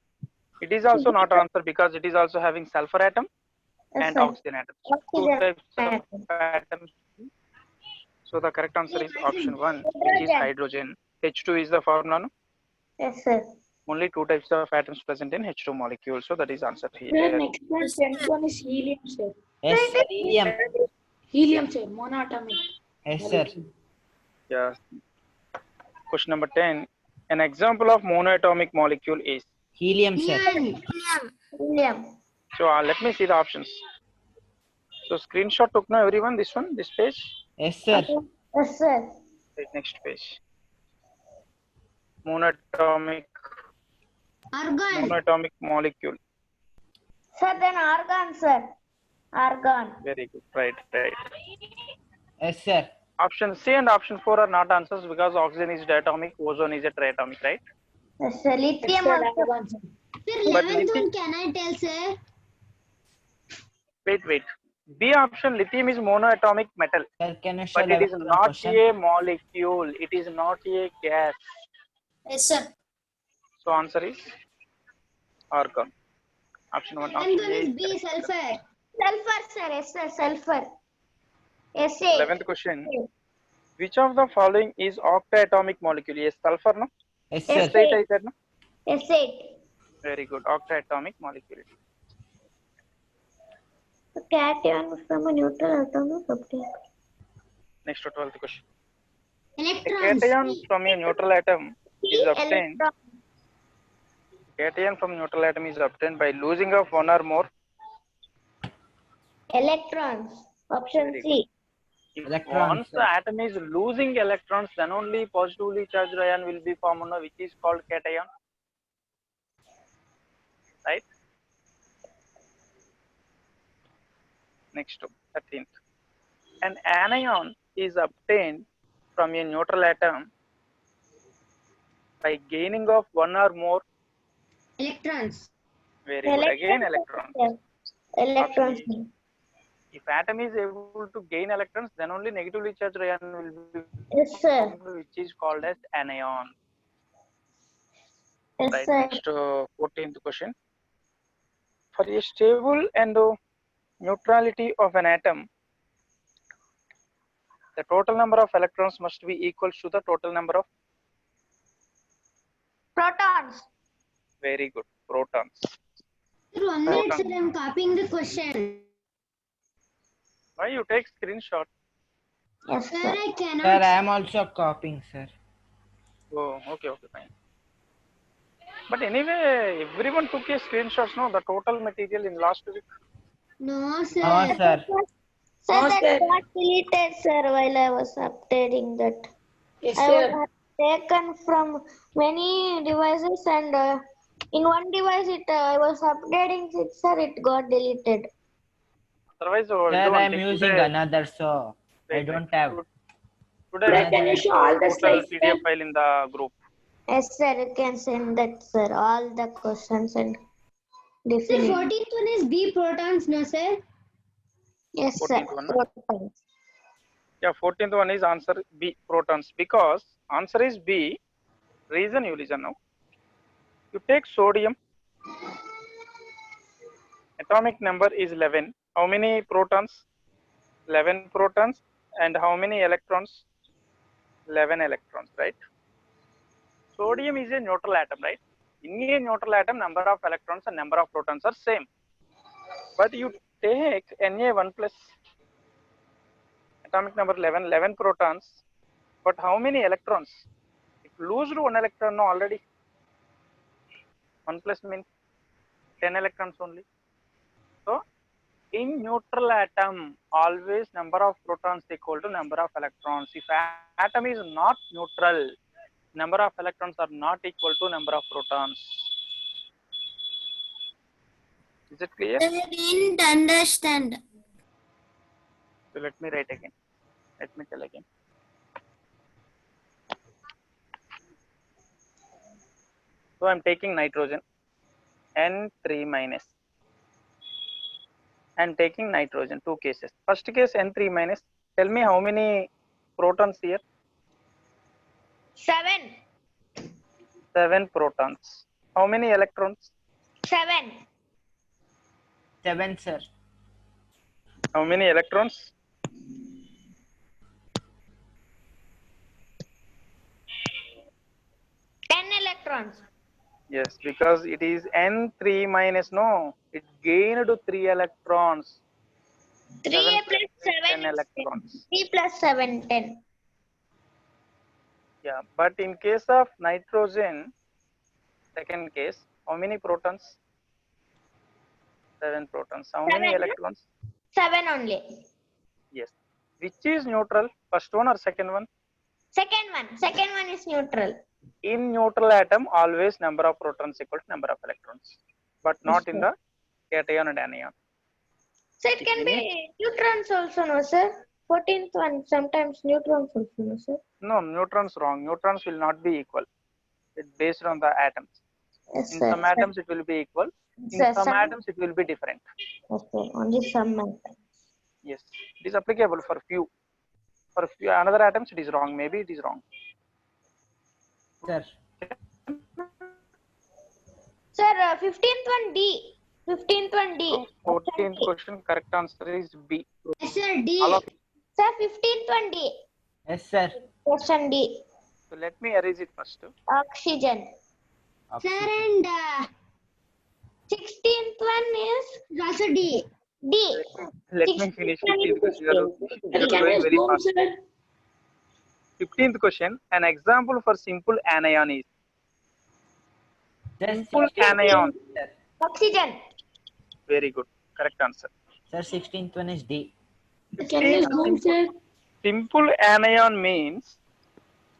It is also not answer because it is also having sulfur atom Yes, and sir. oxygen atom. Two Oxygen types of atom. atoms. So the correct answer is option 1, which is hydrogen. H2 is the formula, no? Yes, sir. Only two types of atoms present in H2 molecule. So that is answer Sir, here. next one, 10th one is helium, sir. Yes, sir, helium. Helium, sir, monoatomic. Yes, sir. Yeah. Question number 10. An example of monoatomic molecule is. Helium, sir. Helium. So let me see the options. So screenshot took now everyone. This one, this page. Yes, sir. Yes, sir. Right, next page. Monatomic molecule. Sir, then argon, sir. Argon. Very good. Right. Yes, sir. Option C and option 4 are not answers because oxygen is diatomic, ozone is a triatomic, right? Yes, sir. Lithium Sir, also. argon, sir. Sir, But 11th lithium, one, can I tell, sir? wait. B option, lithium is monoatomic metal, Sir, can you show but it is 11th one not question? a molecule. It is not a gas. Yes, sir. So answer is argon. Option 1. 10th Option one A is is B, correct. sulfur. Sulfur, sir. Yes, sir. Sulfur. Yes, sir. 11th question. Which of the following is octatomic molecule? Yes, sulfur, no? Yes, Yes, sir. S8 I said, no? Yes, sir. Very good. Octatomic molecule. The cation from a neutral atom is obtained. Next to 12th question. A Electrons. cation from a neutral atom is obtained. Electron. Cation from neutral atom is obtained by losing of one or more. Electrons. Option Very C. If Electrons, once the sir. atom is losing electrons, then only positively charged ion will be formed, which is called cation. Right? Next, 13th. An anion is obtained from a neutral atom by gaining of one or more. Electrons. Very good. Again, electrons. Electrons. Option A. If atom is able to gain electrons, then only negatively charged ion will be Yes, sir. formed, which is called as anion. Yes, Right. sir. Next, 14th question. For a stable and neutrality of an atom, the total number of electrons must be equal to the total number of. Protons. Very good. Protons. Sir, 1 minute, sir. I'm copying the question. Why you take screenshot? Yes, Sir, sir. I Sir, cannot. I am also copying, sir. Oh, okay, fine. But anyway, everyone took a screenshots, no? The total material in last week. No, sir. No, sir. Sir, No, that sir. got deleted, sir, while I was updating that. Yes, I was sir. taken from many devices, and in one device I was updating it, sir, it got deleted. Otherwise, Sir, do I one am thing. using Today, another, so I wait. don't have. Today Sir, we'll can you put show all the total slides, PDF sir? file in the group. Yes, sir, you can send that, sir, all the questions and Sir, definition. 14th one is B, protons, no, sir? Yes, sir. 14th one, no? Yeah, 14th one is answer B, protons. Because answer is B. Reason you listen now. You take sodium. Atomic number is 11. How many protons? 11 protons. And how many electrons? 11 electrons, right? Sodium is a neutral atom, right? In a neutral atom, number of electrons and number of protons are same. But you take Na1 plus, atomic number 11, 11 protons. But how many electrons? If lose one electron, no, already. 1 plus means 10 electrons only. So, in neutral atom, always number of protons equal to number of electrons. If atom is not neutral, number of electrons are not equal to number of protons. Is it clear? I didn't understand. So let me write again. Let me tell again. So I'm taking nitrogen, N3 minus. And taking nitrogen, 2 cases. First case N3 minus. Tell me how many protons here? 7. 7 protons. How many electrons? 7. 7, sir. How many electrons? 10 electrons. Yes, because it is N3 minus, no, it gained 3 electrons. 3 7 plus 7 10 is 10. electrons. 3 plus 7, 10. Yeah, but in case of nitrogen, second case, how many protons? 7 protons. How many 7. electrons? 7 only. Yes. Which is neutral? First one or second one? Second one. Second one is neutral. In neutral atom, always number of protons equal to number of electrons, but not in the cation and anion. So it can be neutrons also, no, sir? 14th one, sometimes neutrons also, no, sir? No, neutrons wrong. Neutrons will not be equal. It's based on the atoms. Yes, In sir. some atoms, it will be equal. In Sir, some atoms, it will be different. Okay, only some atoms. Yes, it is applicable for few. For few another atoms, it is wrong. Maybe it is wrong. Sir. Sir, 15th one D. 15th one D. So 14th question, correct answer is B. Yes, sir. D. All of it. Sir, 15th one D. Yes, sir. Question D. So let me erase it first. Oxygen. Sir, and 16th one is also D. D. Let me finish 15th question. You are Can going you very zoom, fast. sir? 15th question, an example for simple anion is Sir, simple 16th anion. Sir. Oxygen. Very good. Correct answer. Sir, 16th one is D. Can you zoom, sir? Simple anion means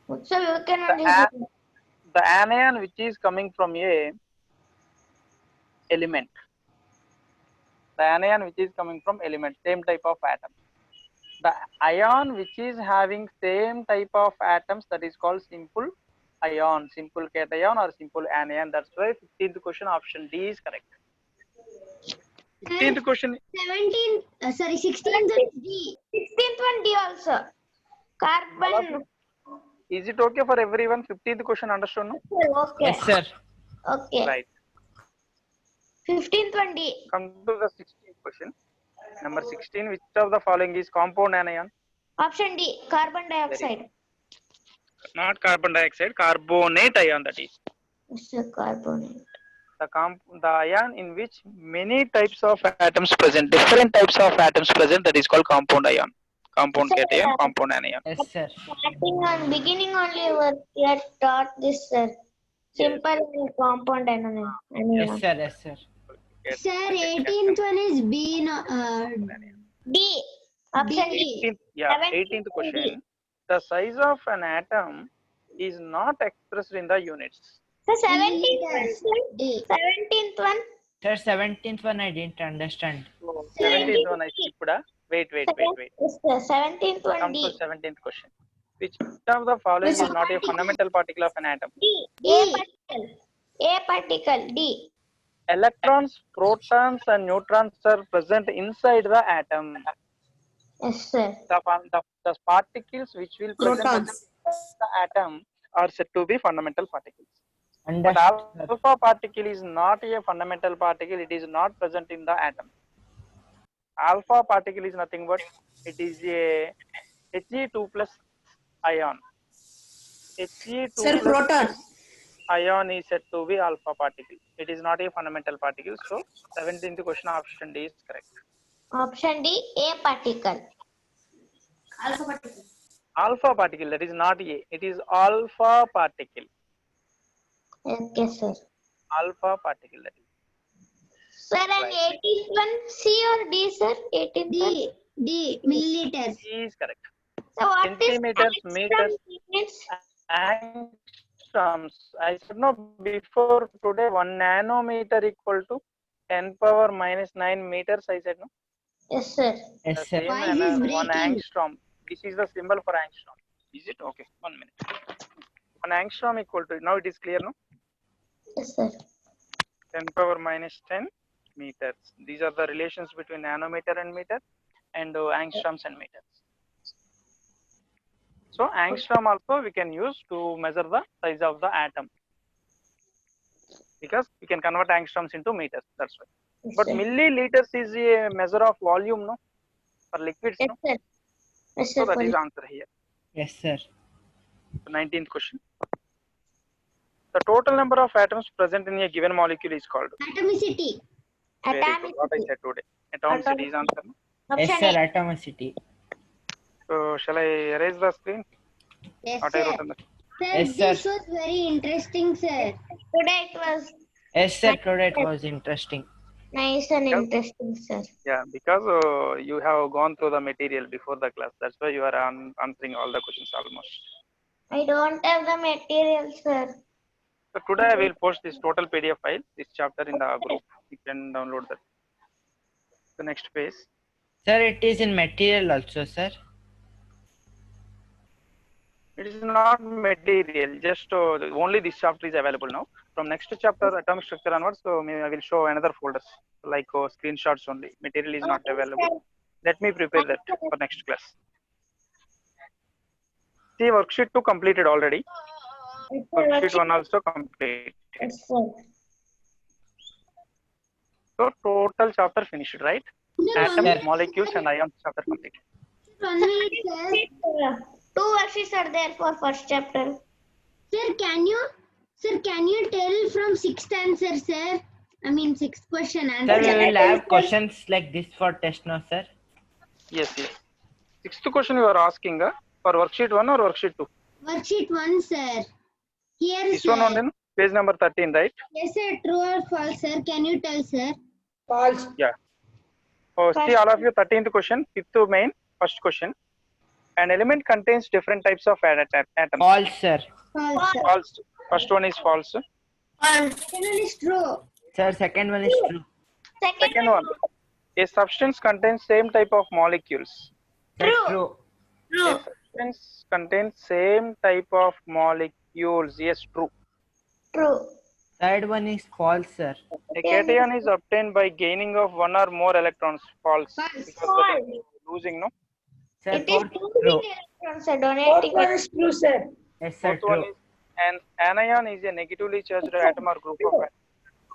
So you can the, only the anion which is coming from a element. The anion which is coming from element, same type of atom. The ion which is having same type of atoms, that is called simple ion, simple cation or simple anion. That's why 15th question option D is correct. 15th question. 16th is D. 16th one D also. Carbon. Is it okay for everyone? 15th question understood? No? Okay. Yes, sir. Okay. Right. 15th one D. Come to the 16th question. Number 16. Which of the following is compound anion? Option D. Carbon dioxide. Not carbon dioxide, carbonate ion, that is. It's a carbonate. The ion in which many types of atoms present, different types of atoms present, that is called compound ion. Compound Sir, cation, compound anion. Yes, sir. Starting on beginning only we had taught this, sir. Simple and compound anion. Yes, sir. Yes, sir. Sir, 18th one is B. No, D. Option D. 18th, yeah, 17th 18th question. The size of an atom is not expressed in the units. So 17th one, sir. D. 17th one. Sir, 17th one I didn't understand. So 17th one I skipped. Wait. Yes, sir. 17th one Come D. to 17th question. Which of the following is not a fundamental particle of an atom? D. A particle. A particle. D. Electrons, protons, and neutrons are present inside the atom. Yes, sir. The particles which will present inside the atom are said to be fundamental particles. But Understood. alpha particle is not a fundamental particle. It is not present in the atom. Alpha particle is nothing but it is a He2 plus ion. He2 Sir, plus proton. ion is said to be alpha particle. It is not a fundamental particle. So 17th question option D is correct. Option D, A particle. Alpha particle. Alpha particle, that is not A. It is alpha particle. Okay, sir. Alpha particle, that is. Sir, and 18th one, C or D, sir? 18th one. D milliliters. D is correct. So what is Centimeters, meters, angstrom units? angstroms. I said no before today 1 nanometer equal to 10 power minus 9 meters. I said no. Yes, sir. The Yes, sir. same Why is this 1 breaking? angstrom. This is the symbol for angstrom. Is it? Okay. 1 minute. 1 angstrom equal to, now it is clear, no? Yes, sir. 10 power minus 10 meters. These are the relations between nanometer and meter and angstroms and meters. So angstrom also we can use to measure the size of the atom, because we can convert angstroms into meters. That's why. Yes, But sir. milliliters is a measure of volume, no? For liquids, Yes, no? sir. Yes, So sir. that is answer here. Yes, sir. The 19th question. The total number of atoms present in a given molecule is called. Atomicity. Very good. What I Atomicity. said today. Atomicity is answer. No? Yes, Option sir. A. Atomicity. So shall I erase the screen? Yes, What I sir. wrote on the Sir, Yes, sir. this was very interesting, sir. Today it was Yes, sir. Today it was interesting. nice and Yes. interesting, sir. Yeah, because you have gone through the material before the class. That's why you are answering all the questions almost. I don't have the material, sir. So today I will post this total PDF file, this chapter in the group. You can download that. The next page. Sir, it is in material also, sir. It is not material, just only this chapter is available now. From next chapter, atomic structure onwards, so maybe I will show another folders, like screenshots only. Material is not available. Let me prepare that for next class. See, worksheet 2 completed already. Yes, Worksheet sir. 1 also completed. Yes, sir. So total chapter finished, right? Sir, Atoms, Sir. molecules, and ions chapter completed. 1 minute, sir. 2 worksheets are there for first chapter. Sir, can you tell from sixth answer, sir? I mean, sixth question Sir, we answer. will have questions like this for test now, sir. Yes, yes. Sixth question you are asking for worksheet 1 or worksheet 2? Worksheet 1, sir. Here, This sir. one only, no? Page number 13, right? Yes, sir. True or false, sir? Can you tell, sir? False. Yeah. Oh, see all of you, 13th question, 5th main, first question. An element contains different types of atoms. False, sir. False, sir. False. First one is false. Second one is true. Sir, second one is true. Second one, a substance contains same type of molecules. Sir, true. A substance contains same type of molecules. Yes, true. True. Third one is false, sir. A cation is obtained by gaining of one or more electrons. False. False. Because that is losing, no? Sir, It is fourth, true. true. Electrons, sir. Fourth Donating. one is true, sir. Yes, sir, Fourth one true. is an anion is a negatively charged atom or group of atoms.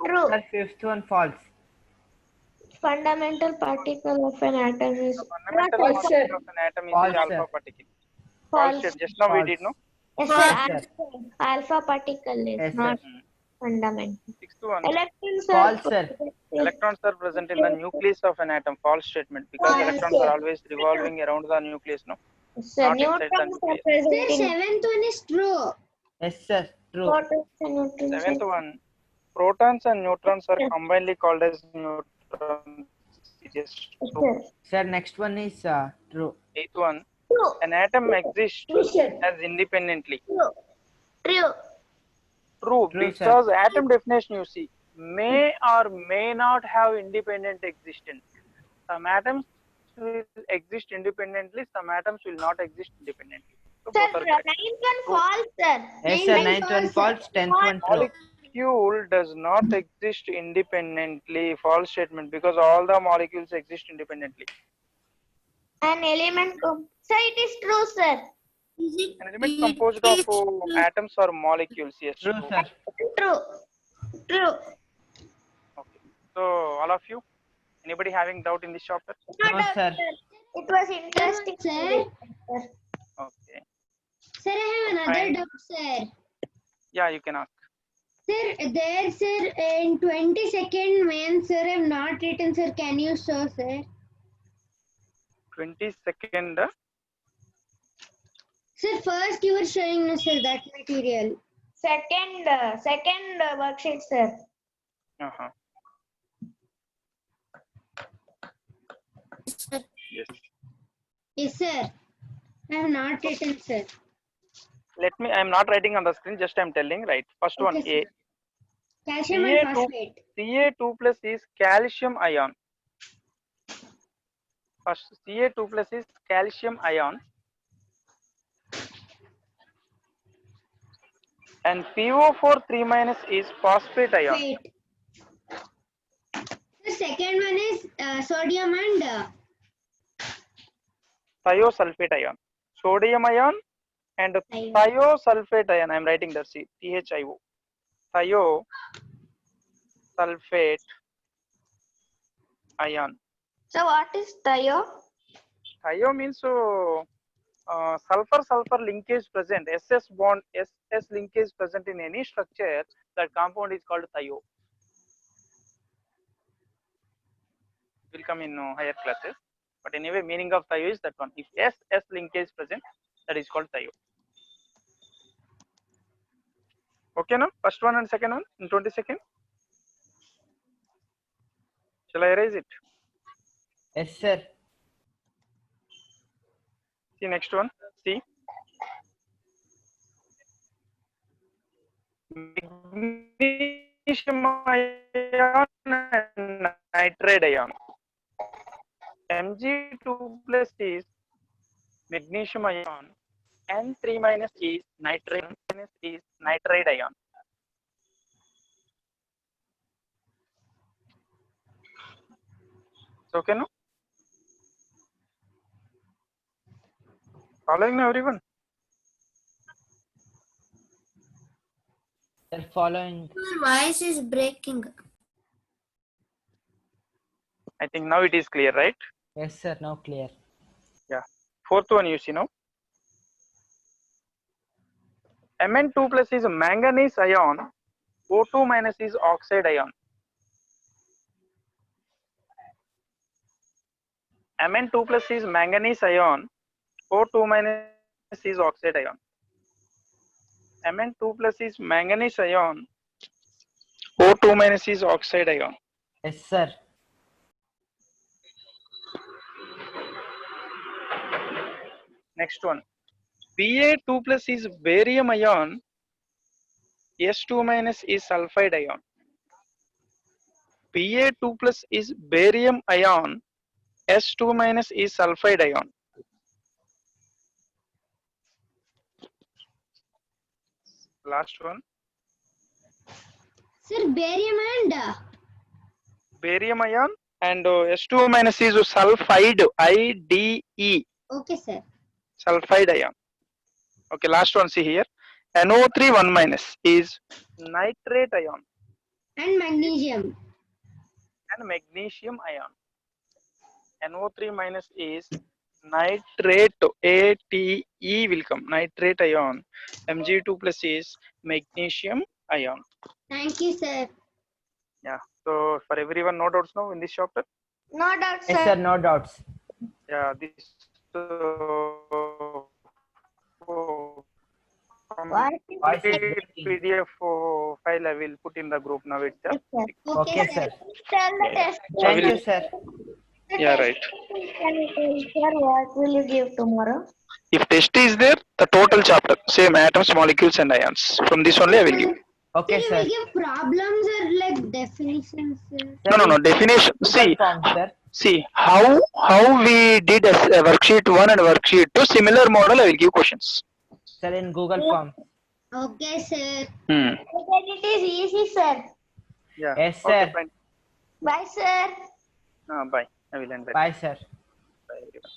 True. Sir, fifth one false. Fundamental particle of an atom is The fundamental False, particle sir. of an atom is False, the alpha sir. particle. False. false. Just now we False. did, no? Yes, False, sir. sir. Alpha particle is Yes, not sir. fundamental. Sixth one. Electrons False, are sir. Electrons are present in the nucleus of an atom. False statement, because False, electrons sir. are always revolving around the nucleus, no? Sir, Not inside the neutrons are nucleus. Sir, present in seventh one is true. Yes, sir, true. protons and neutrons. Seventh one, protons and neutrons are combinedly called as neutrons. Yes, Yes, true. sir. Sir, next one is true. Eighth one, True. an atom exists True, sir. as independently. True. True. True, True, sir. because atom definition you see may or may not have independent existence. Some atoms will exist independently, some atoms will not exist independently. So Sir, both are correct. ninth one false, sir. Yes, sir, Ninth ninth one one false, false, 10th one true. Molecule does not exist independently. False statement, because all the molecules exist independently. An element. Sir, it is true, sir. Is it, An element composed of atoms or molecules. Yes. True, sir. True. True. Okay. So all of you, anybody having doubt in this chapter? No No, doubt, sir. sir. It was interesting. Sir. Okay. Sir, I have another Fine. doubt, sir. Yeah, you can ask. Sir, there, sir, in 22nd main, sir, I have not written, sir. Can you show, sir? 22nd. Sir, first you were showing us, sir, that material. Second worksheet, sir. Uh-huh. sir? Yes. Yes, sir. I have not written, sir. Let me. I am not writing on the screen. Just I am telling. Right. First one. Okay, A. sir. Calcium and Ca2. phosphate. Ca2 plus is calcium ion. First, Ca2 plus is calcium ion. And PO4 3 minus is phosphate ion. Wait. The second one is sodium and Thiosulfate ion. Sodium ion and Ion. thiosulfate ion. I am writing that. See, THIO. Thiosulfate ion. So what is thio? Thio means sulfur linkage present. SS bond, SS linkage present in any structure. That compound is called thio. Will come in higher classes. But anyway, meaning of thio is that one. If SS linkage present, that is called thio. Okay, now first one and second one in 22nd. Shall I erase it? Yes, sir. See next one. See. Magnesium ion and nitride ion. Mg2 plus is magnesium ion. N3 minus is nitride ion. So, okay, no? Following now, everyone? Sir, following. Your voice is breaking. I think now it is clear, right? Yes, sir. Now clear. Yeah. Fourth one you see now. Mn2 plus is manganese ion. O2 minus is oxide ion. Mn2 plus is manganese ion. O2 minus is oxide ion. Mn2 plus is manganese ion. O2 minus is oxide ion. Yes, sir. Next one. Ba2 plus is barium ion. S2 minus is sulfide ion. Ba2 plus is barium ion. S2 minus is sulfide ion. Last one. sir, barium and Barium ion and S2 minus is sulfide. IDE. okay, sir. Sulfide ion. Okay, last one. See here. NO3 1 minus is nitrate ion And magnesium. and magnesium ion. NO3 minus is nitrate. ATE will come. Nitrate ion. Mg2 plus is magnesium ion. Thank you, sir. Yeah. So for everyone, no doubts now in this chapter. No doubt, Yes, sir. sir. No doubts. Yeah. This. What is Complete PDF file I will put in the group now itself. Okay, sir. Tell the test. Thank you, sir. Yeah, right. Can you tell, sir, what will you give tomorrow? If test is there, the total chapter, same atoms, molecules, and ions. From this only I will give. Okay, Sir, sir. we give problems or like definitions, sir. No. Definition. See, Form, sir. see how we did a worksheet 1 and worksheet 2. Similar model I will give questions. Sir, in Google Form. Okay, sir. Hmm. Then it is easy, sir. Yeah. Yes, Okay, sir. fine. Bye, sir. Bye. I will end. Bye, sir. Bye, everyone.